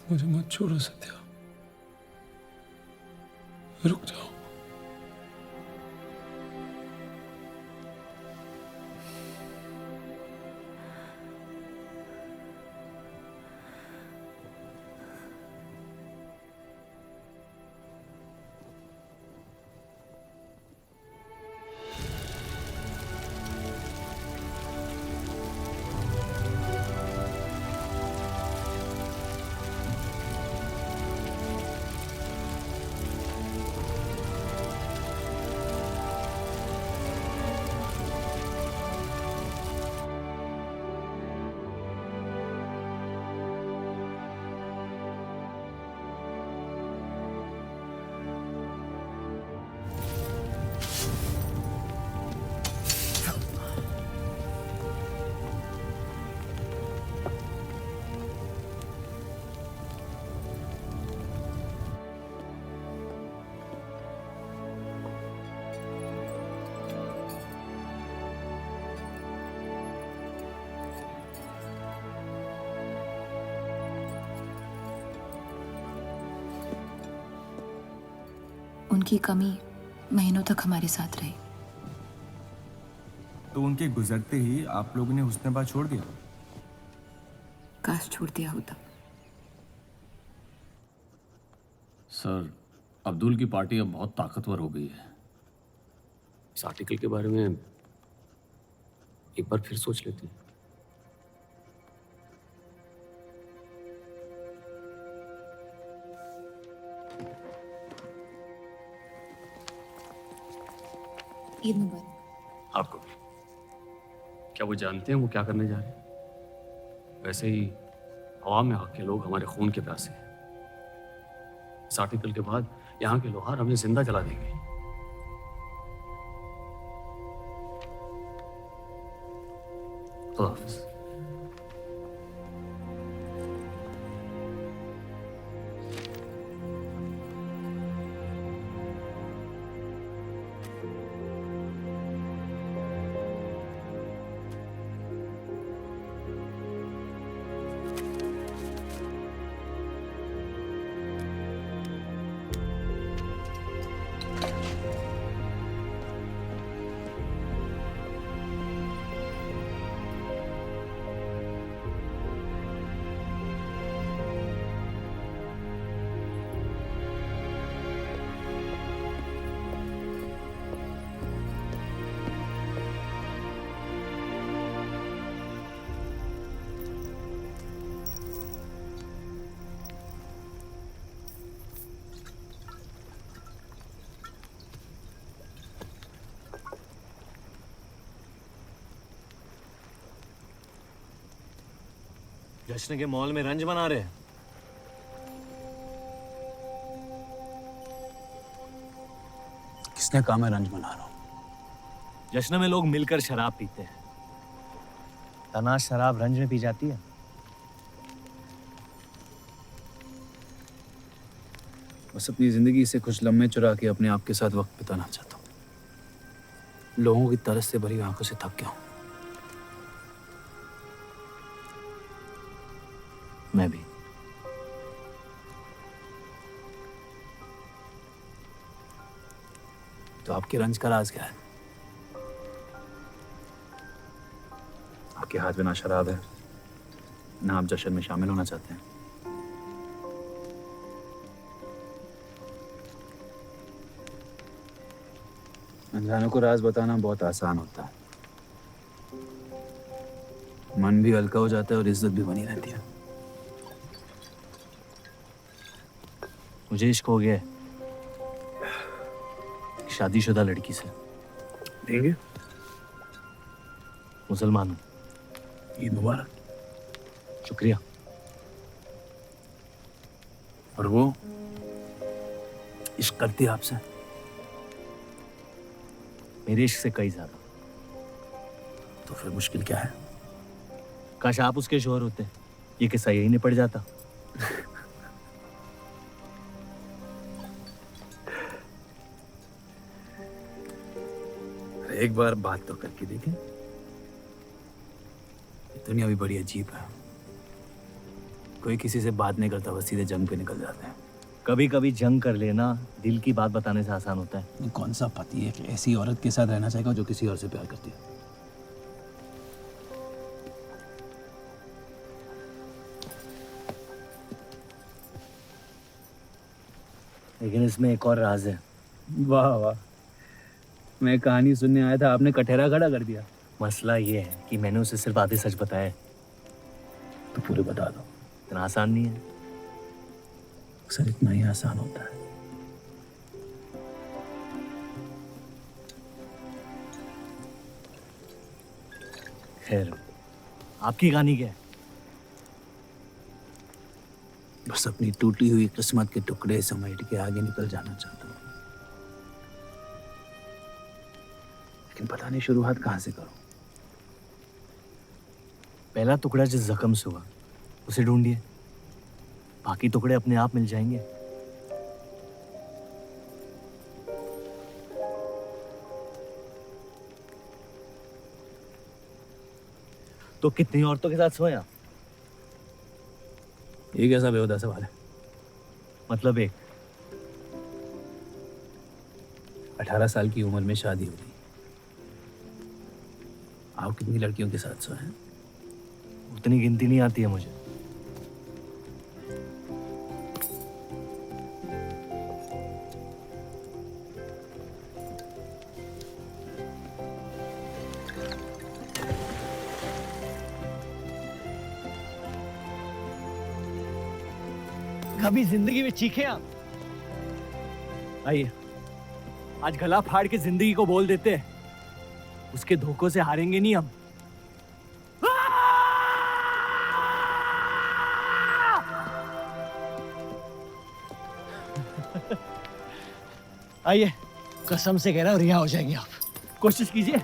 मुझे मत छोड़ो सत्या, रुक जाओ। उनकी कमी महीनों तक हमारे साथ रही। तो उनके गुजरते ही आप लोगों ने हुस्न-ए-बात छोड़ दिया? काश छोड़ दिया होता। सर, अब्दुल की पार्टी अब बहुत ताकतवर हो गई है। इस आर्टिकल के बारे में एक बार फिर सोच लेते हैं। ईद मुबारक। आपको भी। क्या वो जानते हैं वो क्या करने जा रहे हैं? वैसे ही हवा में हक के लोग हमारे खून के प्यासे हैं। इस आर्टिकल के बाद यहाँ के लोहार हमें जिंदा जला देंगे। खुदा हाफिज़। जश्न के मॉल में रंज बना रहे हैं। किसने कहा मैं रंज बना रहा हूँ? जश्न में लोग मिलकर शराब पीते हैं। तनाश शराब रंज में पी जाती है। बस अपनी जिंदगी से कुछ लम्हे चुरा के अपने आप के साथ वक्त बिताना चाहता हूँ। लोगों की तरस से भरी आंखों से थक गया हूँ। मैं भी। तो आपके रंज का राज क्या है? आपके हाथ में ना शराब है, ना आप जश्न में शामिल होना चाहते हैं। अनजानों को राज बताना बहुत आसान होता है। मन भी हल्का हो जाता है और इज्जत भी बनी रहती है। मुझे इश्क हो गया है। शादीशुदा लड़की से। देंगे? मुसलमान हूँ। ईद मुबारक। शुक्रिया। और वो इश्क करती है आपसे? मेरे इश्क से कई ज्यादा। तो फिर मुश्किल क्या है? काश आप उसके शोहर होते, ये किस्सा यही निपट जाता। एक बार बात तो करके देखें। दुनिया भी बड़ी अजीब है। कोई किसी से बात नहीं करता, बस सीधे जंग पे निकल जाते हैं। कभी कभी जंग कर लेना दिल की बात बताने से आसान होता है। कौन सा पति है कि ऐसी औरत के साथ रहना चाहेगा जो किसी और से प्यार करती है? लेकिन इसमें एक और राज है। वाह वाह, मैं कहानी सुनने आया था, आपने कटहरा खड़ा कर दिया। मसला ये है कि मैंने उसे सिर्फ आधे सच बताया। तो पूरे बता दो। इतना आसान नहीं है। अक्सर इतना ही आसान होता है। खैर, आपकी कहानी क्या है? बस अपनी टूटी हुई किस्मत के टुकड़े समेट के आगे निकल जाना चाहता हूँ, लेकिन पता नहीं शुरुआत कहाँ से करूँ। पहला टुकड़ा जिस जख्म से हुआ उसे ढूंढिए, बाकी टुकड़े अपने आप मिल जाएंगे। तो कितनी औरतों के साथ सोए आप? ये कैसा बेहुदा सवाल है? मतलब एक। 18 साल की उम्र में शादी हो गई। आप कितनी लड़कियों के साथ सोए हैं? उतनी गिनती नहीं आती है मुझे। कभी जिंदगी में चीखे आप? आइए, आज गला फाड़ के जिंदगी को बोल देते हैं। उसके धोखों से हारेंगे नहीं हम। आइए, कसम से कह रहा हूं रिहा हो जाएंगे आप। कोशिश कीजिए।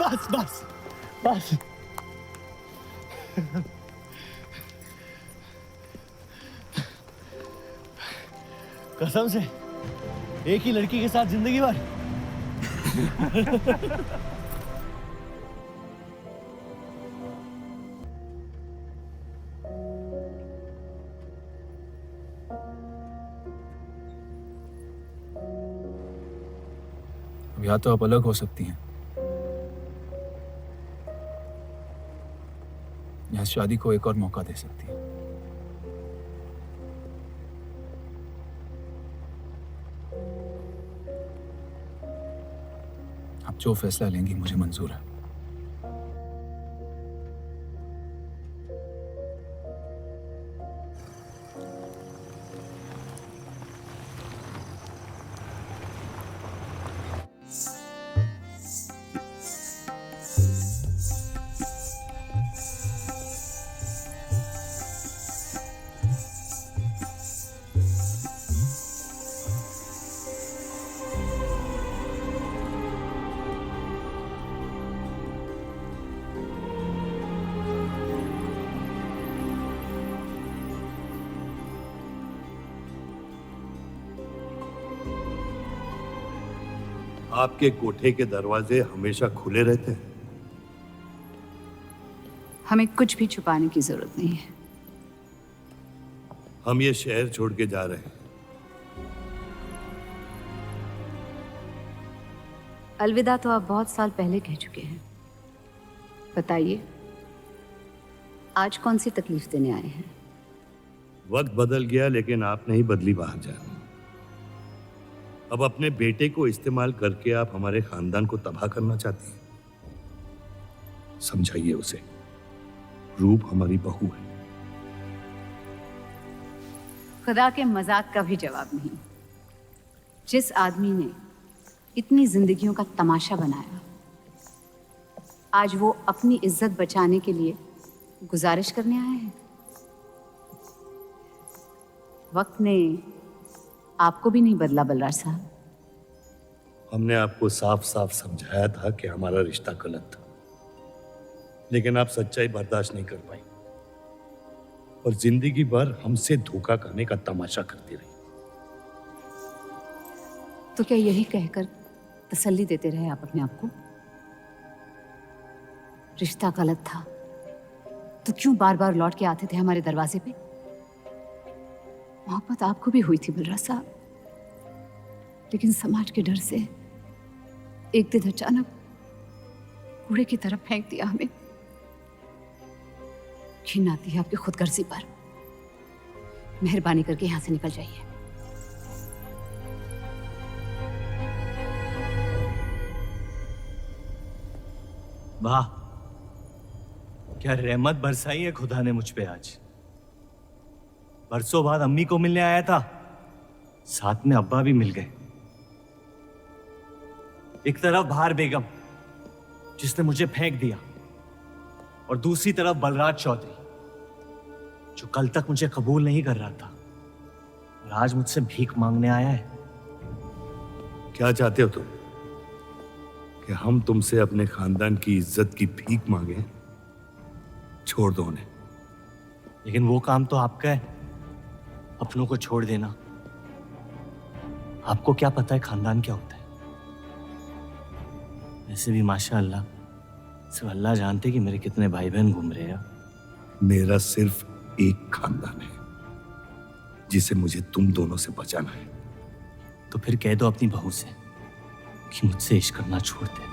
बस बस बस। कसम से एक ही लड़की के साथ जिंदगी भर। अब या तो आप अलग हो सकती हैं, या शादी को एक और मौका दे सकती हैं। आप जो फैसला लेंगी मुझे मंजूर है। आपके कोठे के दरवाजे हमेशा खुले रहते हैं? हमें कुछ भी छुपाने की जरूरत नहीं है। हम ये शहर छोड़ के जा रहे हैं। अलविदा तो आप बहुत साल पहले कह चुके हैं। बताइए, आज कौन सी तकलीफ देने आए हैं? वक्त बदल गया लेकिन आप नहीं बदली बाहरजान। अब अपने बेटे को इस्तेमाल करके आप हमारे खानदान को तबाह करना चाहती हैं। समझाइए उसे, रूप हमारी बहू है। खुदा के मजाक का भी जवाब नहीं। जिस आदमी ने इतनी जिंदगियों का तमाशा बनाया, आज वो अपनी इज्जत बचाने के लिए गुजारिश करने आए हैं। वक्त ने आपको भी नहीं बदला बलराज साहब। हमने आपको साफ साफ समझाया था कि हमारा रिश्ता गलत था, लेकिन आप सच्चाई बर्दाश्त नहीं कर पाई और जिंदगी भर हमसे धोखा करने का तमाशा करती रही। तो क्या यही कहकर तसल्ली देते रहे आप अपने आप को? रिश्ता गलत था तो क्यों बार बार लौट के आते थे हमारे दरवाजे पे? मोहब्बत आपको भी हुई थी बलराज साहब, लेकिन समाज के डर से एक दिन अचानक कूड़े की तरफ फेंक दिया हमें। घिन आती है आपकी खुदगर्जी पर। मेहरबानी करके यहां से निकल जाइए। वाह, क्या रहमत बरसाई है खुदा ने मुझ पे आज। बरसों बाद अम्मी को मिलने आया था, साथ में अब्बा भी मिल गए। एक तरफ बहार बेगम जिसने मुझे फेंक दिया और दूसरी तरफ बलराज चौधरी जो कल तक मुझे कबूल नहीं कर रहा था और आज मुझसे भीख मांगने आया है। क्या चाहते हो तुम? कि हम तुमसे अपने खानदान की इज्जत की भीख मांगे? छोड़ दो उन्हें। लेकिन वो काम तो आपका है, अपनों को छोड़ देना। आपको क्या पता है खानदान क्या होता है? वैसे भी माशाअल्लाह सिर्फ अल्लाह जानते कि मेरे कितने भाई बहन घूम रहे हैं। मेरा सिर्फ एक खानदान है जिसे मुझे तुम दोनों से बचाना है। तो फिर कह दो अपनी बहू से कि मुझसे इश्क करना छोड़ दे।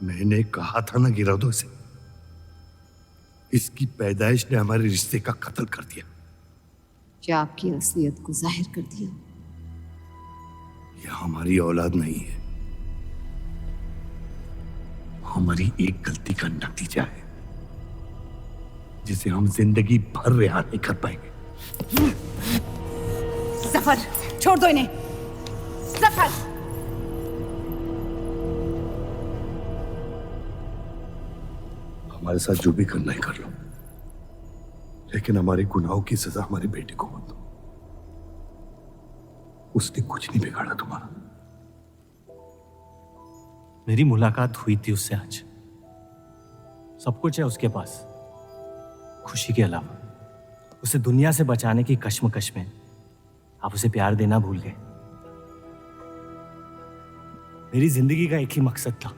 मैंने कहा था ना गिरा दो इसे। इसकी पैदाइश ने हमारे रिश्ते का कत्ल कर दिया। क्या आपकी असलियत को जाहिर कर दिया? यह हमारी औलाद नहीं है, हमारी एक गलती का नतीजा है जिसे हम जिंदगी भर रिहा नहीं कर पाएंगे। जफर, छोड़ दो इन्हें। जफर, हमारे साथ जो भी करना है कर लो, लेकिन हमारे गुनाहों की सजा हमारे बेटे को मत दो। उसने कुछ नहीं बिगाड़ा तुम्हारा। मेरी मुलाकात हुई थी उससे आज। सब कुछ है उसके पास, खुशी के अलावा। उसे दुनिया से बचाने की कश्मकश में आप उसे प्यार देना भूल गए। मेरी जिंदगी का एक ही मकसद था,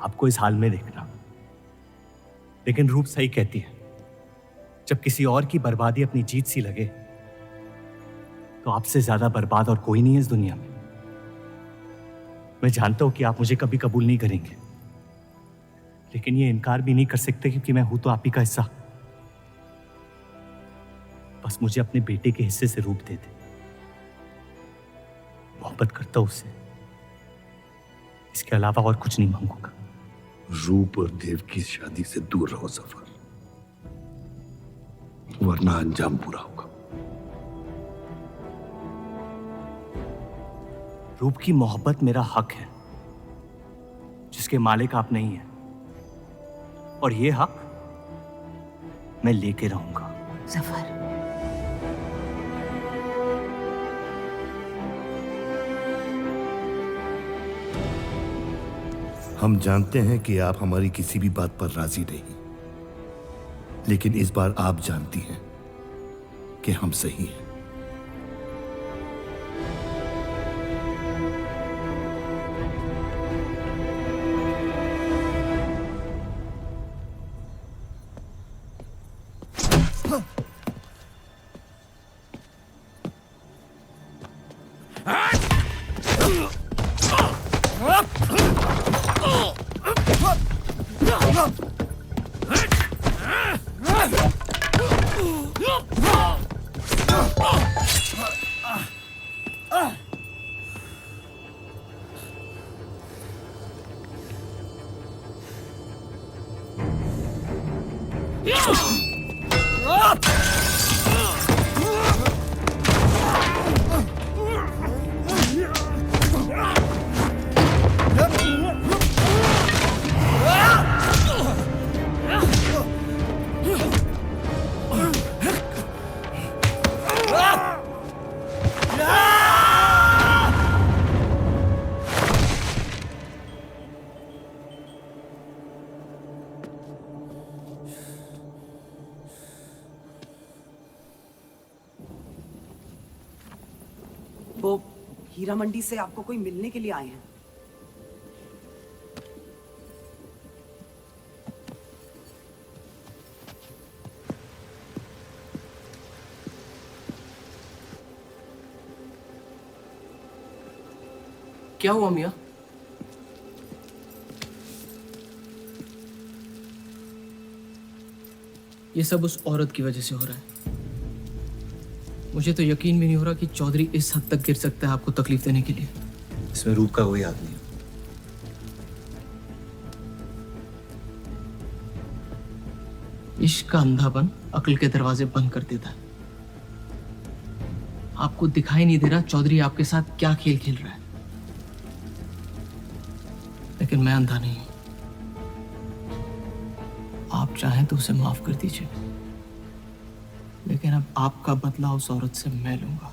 आपको इस हाल में देखना। लेकिन रूप सही कहती है, जब किसी और की बर्बादी अपनी जीत सी लगे तो आपसे ज्यादा बर्बाद और कोई नहीं है इस दुनिया में। मैं जानता हूं कि आप मुझे कभी कबूल नहीं करेंगे, लेकिन ये इनकार भी नहीं कर सकते क्योंकि मैं हूं तो आप ही का हिस्सा। बस मुझे अपने बेटे के हिस्से से रूप दे दे। मोहब्बत करता हूं उससे, इसके अलावा और कुछ नहीं मांगूंगा। रूप और देव की शादी से दूर रहो सफर, वरना अंजाम बुरा होगा। रूप की मोहब्बत मेरा हक है जिसके मालिक आप नहीं हैं, और ये हक मैं लेके रहूंगा। जफर, हम जानते हैं कि आप हमारी किसी भी बात पर राजी नहीं, लेकिन इस बार आप जानती हैं कि हम सही हैं। वो हीरा मंडी से आपको कोई मिलने के लिए आए हैं। क्या हुआ मियाँ? ये सब उस औरत की वजह से हो रहा है। मुझे तो यकीन भी नहीं हो रहा कि चौधरी इस हद तक गिर सकता है आपको तकलीफ देने के लिए। इसमें रूप का कोई हाथ नहीं है। इश्क का अंधापन अक्ल के दरवाजे बंद कर देता है। आपको दिखाई नहीं दे रहा चौधरी आपके साथ क्या खेल खेल रहा है, लेकिन मैं अंधा नहीं हूं। आप चाहें तो उसे माफ कर दीजिए, लेकिन अब आपका बदला उस औरत से मैं लूंगा।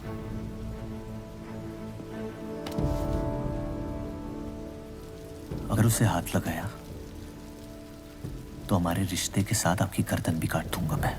अगर उसे हाथ लगाया तो हमारे रिश्ते के साथ आपकी गर्दन भी काट दूंगा मैं।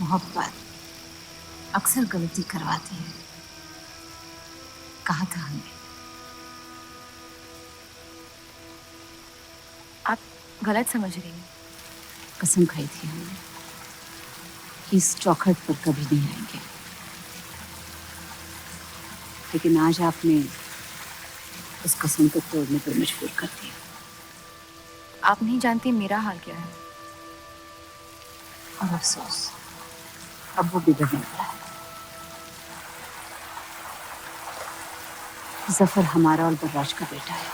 मोहब्बत अक्सर गलती करवाती है, कहा था हमने। आप गलत समझ रही हैं। कसम खाई थी हमने कि इस चौखट पर कभी नहीं आएंगे, लेकिन आज आपने उस कसम को तोड़ने पर मजबूर कर दिया। आप नहीं जानती मेरा हाल क्या है। और अफसोस अब वो बिगड़ने वाला है। जफर हमारा और बर्राज का बेटा है।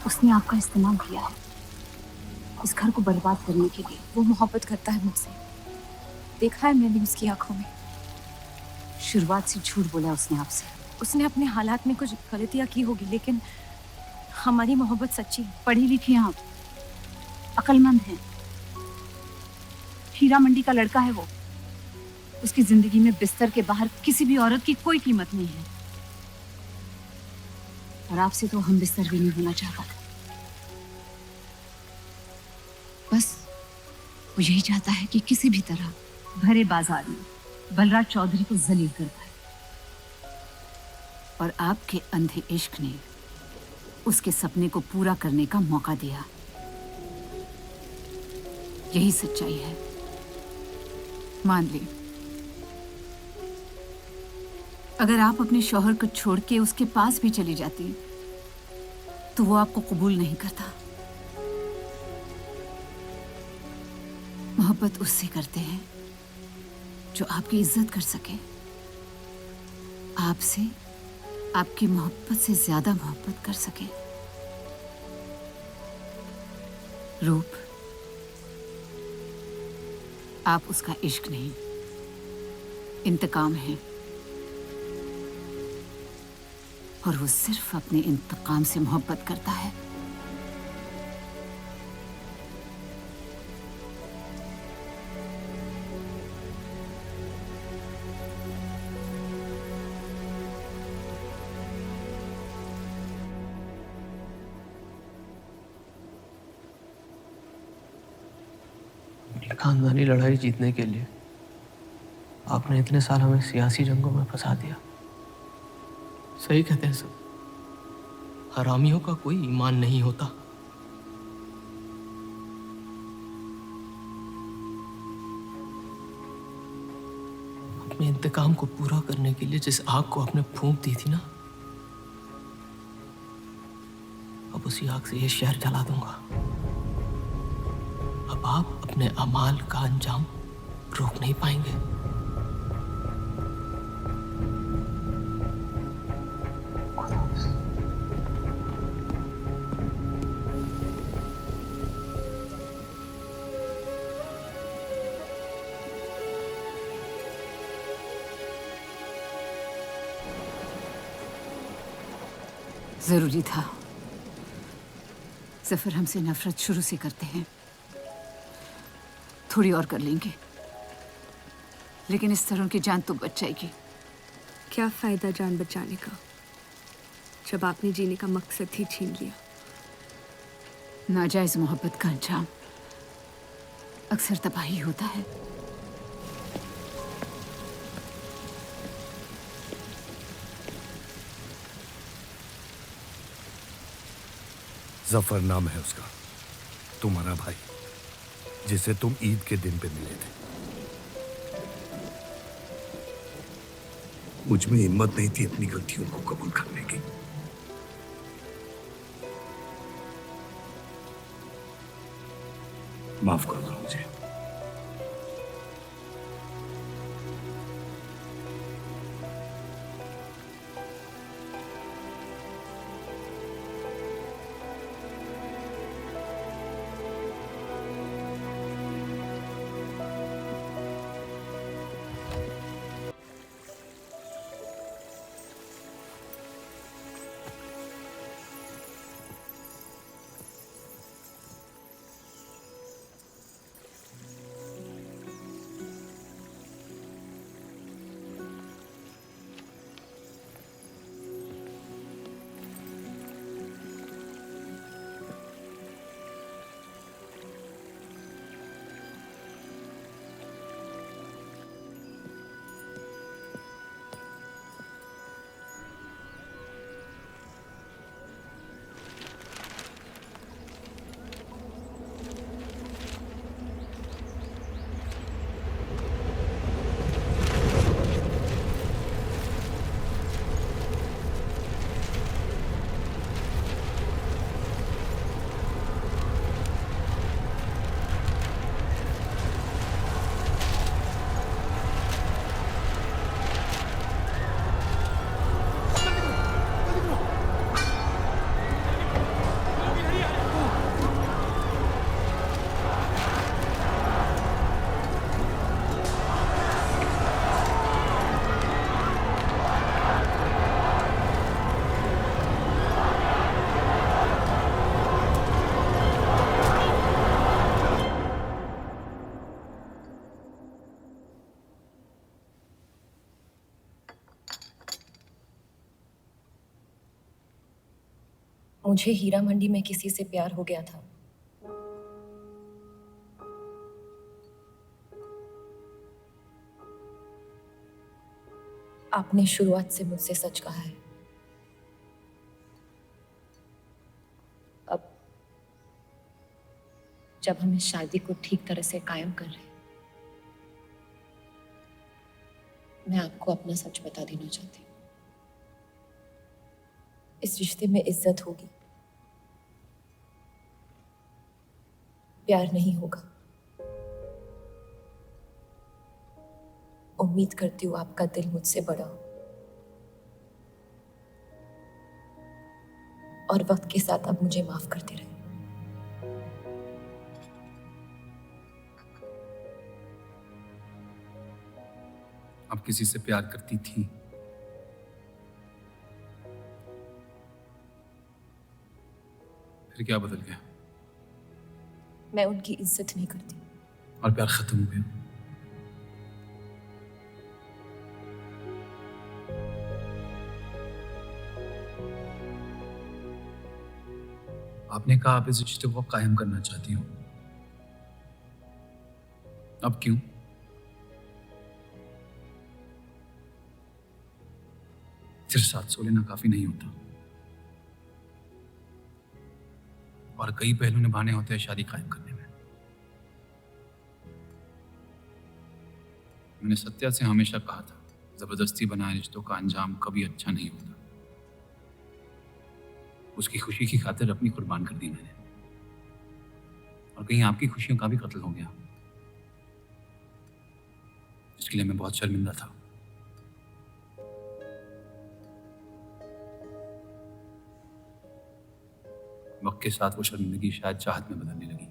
उसने आपका इस्तेमाल किया है इस घर को बर्बाद करने के लिए। वो मोहब्बत करता है मुझसे, देखा है मैंने उसकी आंखों में। शुरुआत से झूठ बोला उसने आपसे। उसने अपने हालात में कुछ गलतियां की होगी, लेकिन हमारी मोहब्बत सच्ची है। पढ़ी लिखी हैं आप, अक्लमंद हैं। हीरा मंडी का लड़का है वो। उसकी जिंदगी में बिस्तर के बाहर किसी भी औरत की कोई कीमत नहीं है। और आपसे तो हम बिस्तर भी नहीं होना चाहता था। बस वो यही चाहता है कि किसी भी तरह भरे बाजार में बलराज चौधरी को जलील कर पाए। और आपके अंधे इश्क ने उसके सपने को पूरा करने का मौका दिया। यही सच्चाई है, मान ली। अगर आप अपने शौहर को छोड़ के उसके पास भी चली जाती तो वो आपको कबूल नहीं करता। मोहब्बत उससे करते हैं जो आपकी इज्जत कर सके। आपसे, आपकी मोहब्बत से ज्यादा मोहब्बत कर सके। रूप, आप उसका इश्क नहीं, इंतकाम है। और वो सिर्फ अपने इंतकाम से मोहब्बत करता है। खानदानी लड़ाई जीतने के लिए आपने इतने साल हमें सियासी जंगों में फंसा दिया। सही कहते हैं सब, हरामियों का कोई ईमान नहीं होता। अपने इंतकाम को पूरा करने के लिए जिस आग को आपने फूंक दी थी ना, अब उसी आग से ये शहर जला दूंगा। अब आप अपने अमाल का अंजाम रोक नहीं पाएंगे। जरूरी था। जफर हमसे नफरत शुरू से करते हैं, थोड़ी और कर लेंगे, लेकिन इस तरह उनकी जान तो बच जाएगी। क्या फायदा जान बचाने का जब आपने जीने का मकसद ही छीन लिया। नाजायज मोहब्बत का अंजाम अक्सर तबाही होता है। जफर नाम है उसका, तुम्हारा भाई, जिसे तुम ईद के दिन पे मिले थे। मुझ में हिम्मत नहीं थी अपनी गलतियों को कबूल करने की। माफ कर दो मुझे। मुझे हीरा मंडी में किसी से प्यार हो गया था। आपने शुरुआत से मुझसे सच कहा है। अब जब हम इस शादी को ठीक तरह से कायम कर रहे हैं, मैं आपको अपना सच बता देना चाहती हूँ। इस रिश्ते में इज्जत होगी, प्यार नहीं होगा। उम्मीद करती हूँ आपका दिल मुझसे बड़ा हो और वक्त के साथ आप मुझे माफ करते रहे। आप किसी से प्यार करती थी? फिर क्या बदल गया? मैं उनकी इज्जत नहीं करती। और प्यार खत्म हो गया? आपने कहा आप इस रिश्ते को कायम करना चाहती हो, अब क्यों? सिर्फ साथ सो लेना काफी नहीं होता, और कई पहलू निभाने होते हैं शादी कायम करने में। मैंने सत्या से हमेशा कहा था, जबरदस्ती बनाए रिश्तों का अंजाम कभी अच्छा नहीं होता। उसकी खुशी की खातिर अपनी कुर्बान कर दी मैंने, और कहीं आपकी खुशियों का भी कत्ल हो गया, इसके लिए मैं बहुत शर्मिंदा था। वक्त के साथ वो शर्मिंदगी शायद चाहत में बदलने लगी।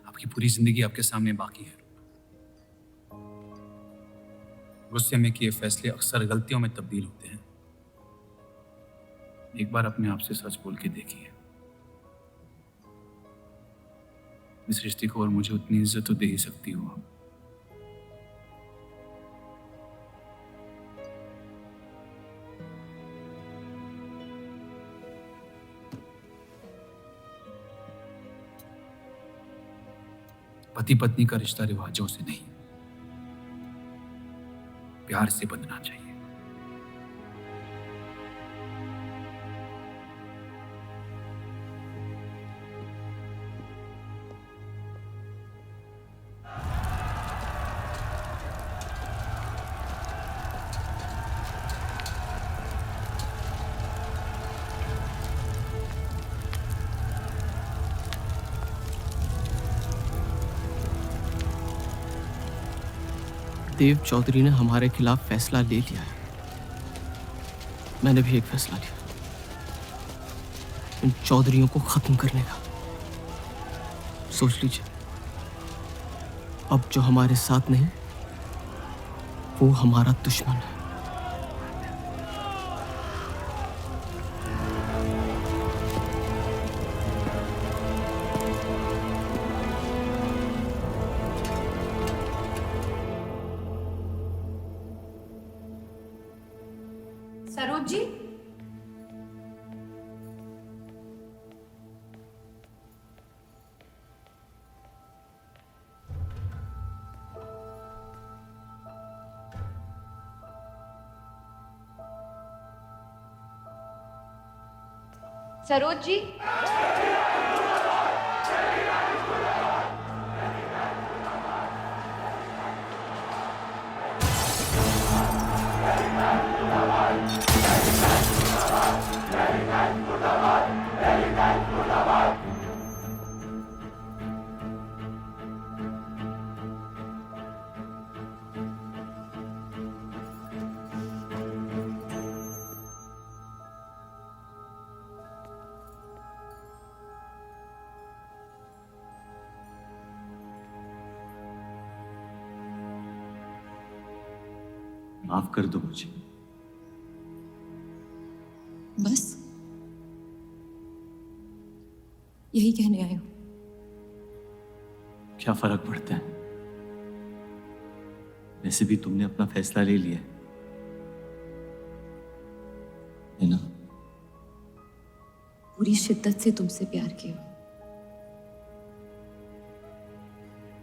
आपकी पूरी जिंदगी आपके सामने बाकी है। गुस्से में किए फैसले अक्सर गलतियों में तब्दील होते हैं। एक बार अपने आप से सच बोल के देखिए, इस रिश्ते को और मुझे उतनी इज्जत तो दे ही सकती हो आप। पति पत्नी का रिश्ता रिवाजों से नहीं, प्यार से बंधना चाहिए। देव चौधरी ने हमारे खिलाफ फैसला ले लिया है। मैंने भी एक फैसला लिया, इन चौधरियों को खत्म करने का। सोच लीजिए, अब जो हमारे साथ नहीं, वो हमारा दुश्मन है। सरोज जी, सरोज जी, माफ कर दो मुझे। बस यही कहने आए हो? क्या फर्क पड़ता है, वैसे भी तुमने अपना फैसला ले लिया है ना? पूरी शिद्दत से तुमसे प्यार किया,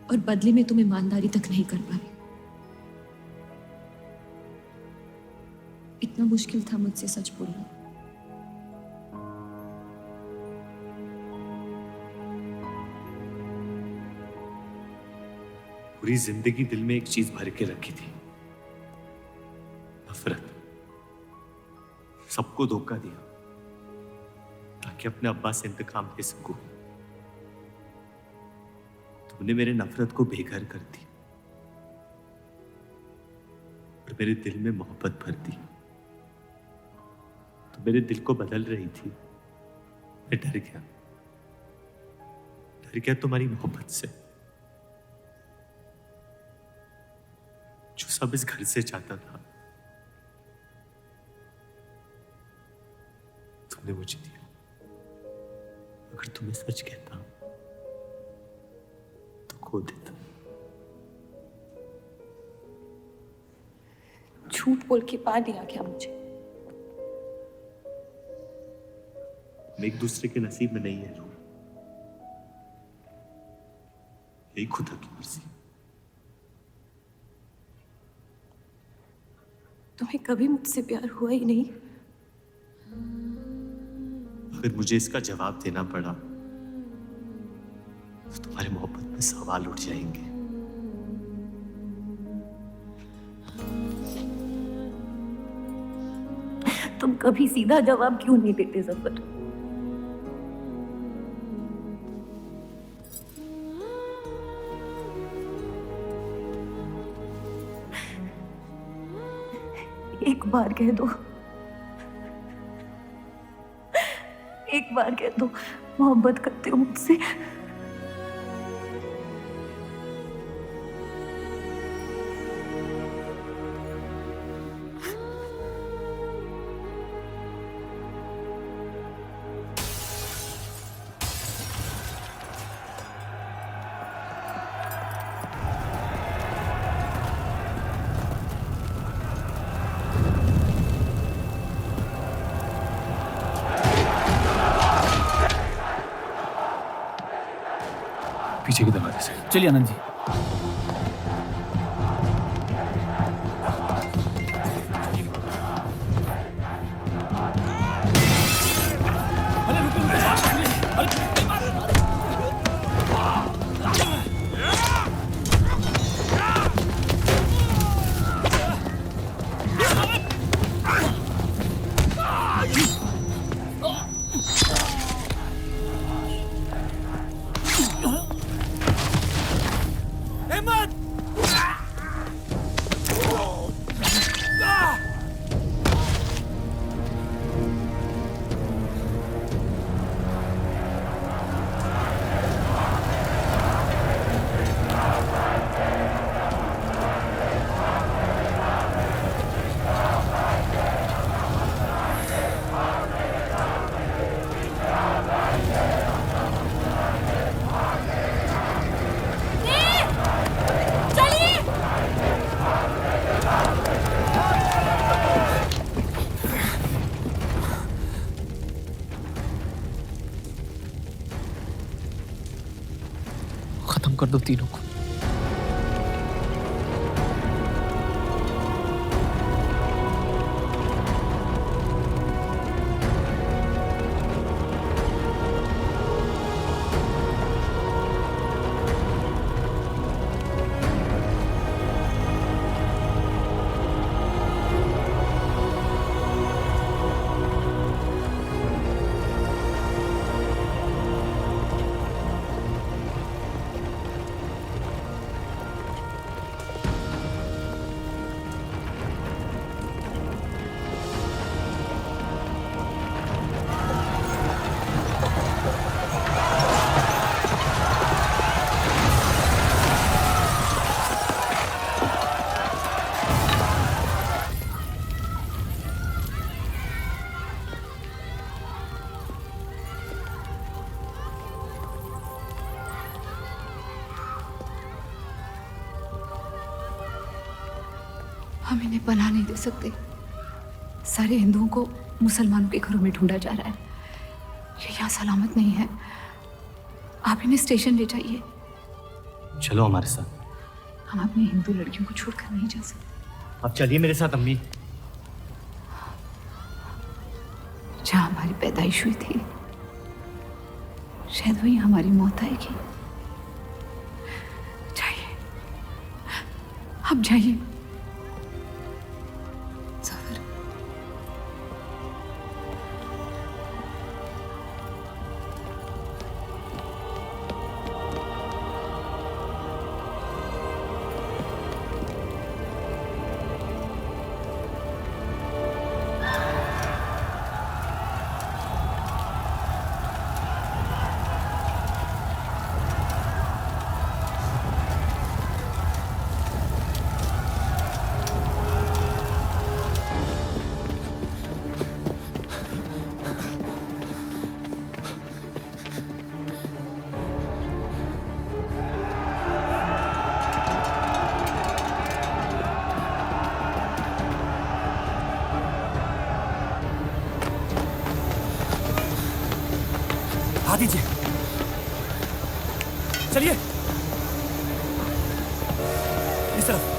और बदले में तुम ईमानदारी तक नहीं कर पाए। इतना मुश्किल था मुझसे सच बोलना। पूरी जिंदगी दिल में एक चीज भर के रखी थी, नफरत। सबको धोखा दिया ताकि अपने अब्बा से इंतकाम ले सकूं। तुमने मेरे नफरत को बेघर कर दी और मेरे दिल में मोहब्बत भर दी। तो मेरे दिल को बदल रही थी, मैं डर गया तुम्हारी मोहब्बत से, जो सब इस घर से चाहता था, तुमने मुझे दिया। अगर तुम्हें सच कहता तो खो देता। झूठ बोल के पा लिया क्या मुझे? हम एक दूसरे के नसीब में नहीं है रूह, यही खुदा की मर्जी। तुम्हें कभी मुझसे प्यार हुआ ही नहीं? अगर मुझे इसका जवाब देना पड़ा तो तुम्हारी मोहब्बत में सवाल उठ जाएंगे। तुम कभी सीधा जवाब क्यों नहीं देते जफर? एक बार कह दो, एक बार कह दो मोहब्बत करते हो मुझसे। पीछे की दरवाजे से। चलिए आनंद जी। खत्म कर दो तीनों को। हम इन्हें पनाह नहीं दे सकते। सारे हिंदुओं को मुसलमानों के घरों में ढूंढा जा रहा है। ये यहाँ सलामत नहीं है। आप इन्हें स्टेशन ले जाइए। चलो हमारे साथ। हम अपनी हिंदू लड़कियों को छोड़कर नहीं जा सकते। आप चलिए मेरे साथ अम्मी। जहाँ हमारी पैदाइश हुई थी शायद वही हमारी मौत आएगी। जाइए, आप जाइए। दीजिए। चलिए इस तरफ।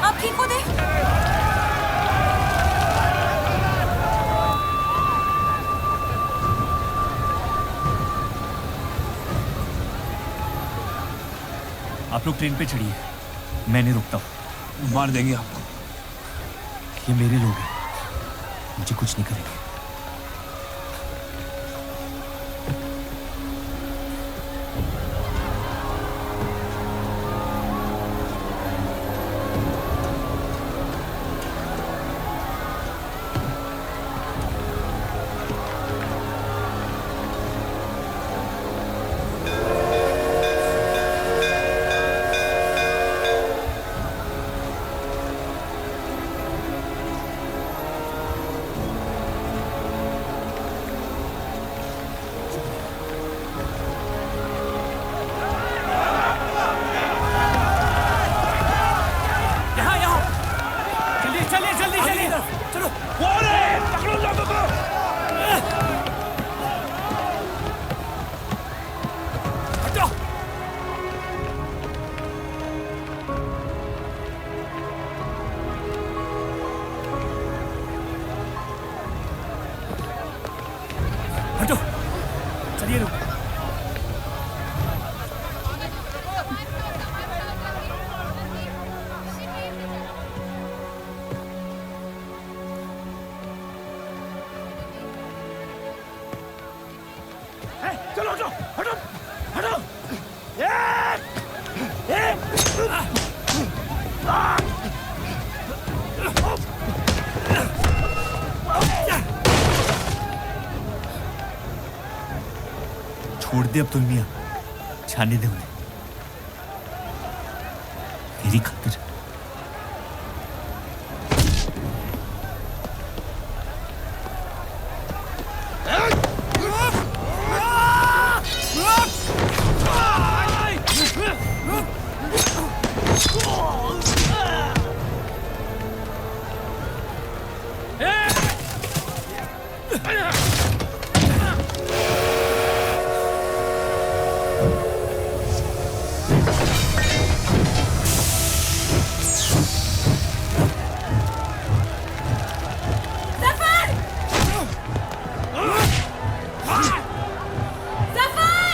आप ठीक हो दे? आप लोग ट्रेन पे चढ़िए, मैं नहीं रुकता हूँ। मार देंगे आपको। ये मेरे लोग हैं, मुझे कुछ नहीं करेंगे। छोड़ दे अब्दुल मियां, छाने दे उन्हें मेरी खातिर। Zafar!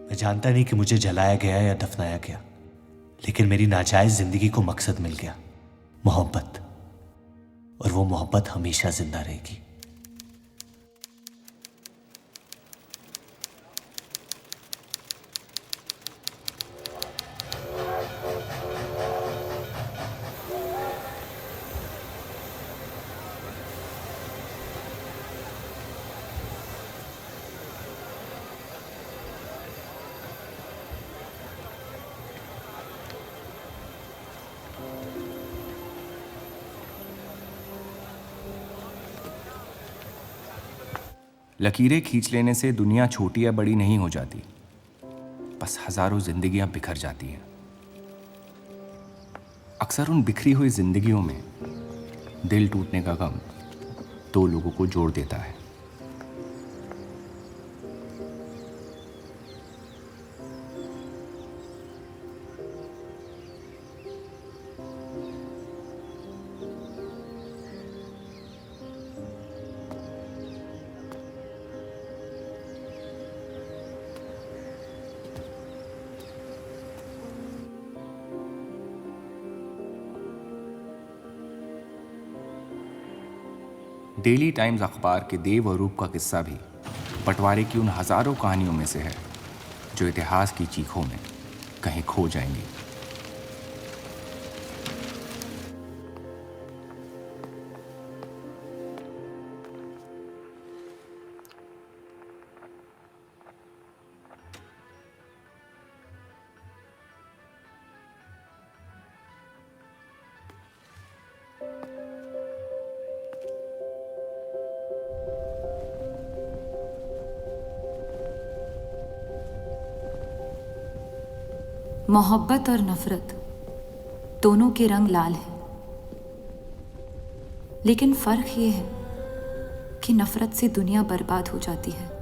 मैं जानता नहीं कि मुझे जलाया गया या दफनाया गया, लेकिन मेरी नाजायज जिंदगी को मकसद मिल गया, मोहब्बत। और वो मोहब्बत हमेशा जिंदा रहेगी। लकीरें खींच लेने से दुनिया छोटी या बड़ी नहीं हो जाती, बस हजारों जिंदगियां बिखर जाती हैं। अक्सर उन बिखरी हुई जिंदगियों में दिल टूटने का गम दो लोगों को जोड़ देता है। डेली टाइम्स अखबार के देव और रूप का किस्सा भी बंटवारे की उन हजारों कहानियों में से है जो इतिहास की चीखों में कहीं खो जाएंगी। मोहब्बत और नफरत दोनों के रंग लाल हैं, लेकिन फर्क ये है कि नफरत से दुनिया बर्बाद हो जाती है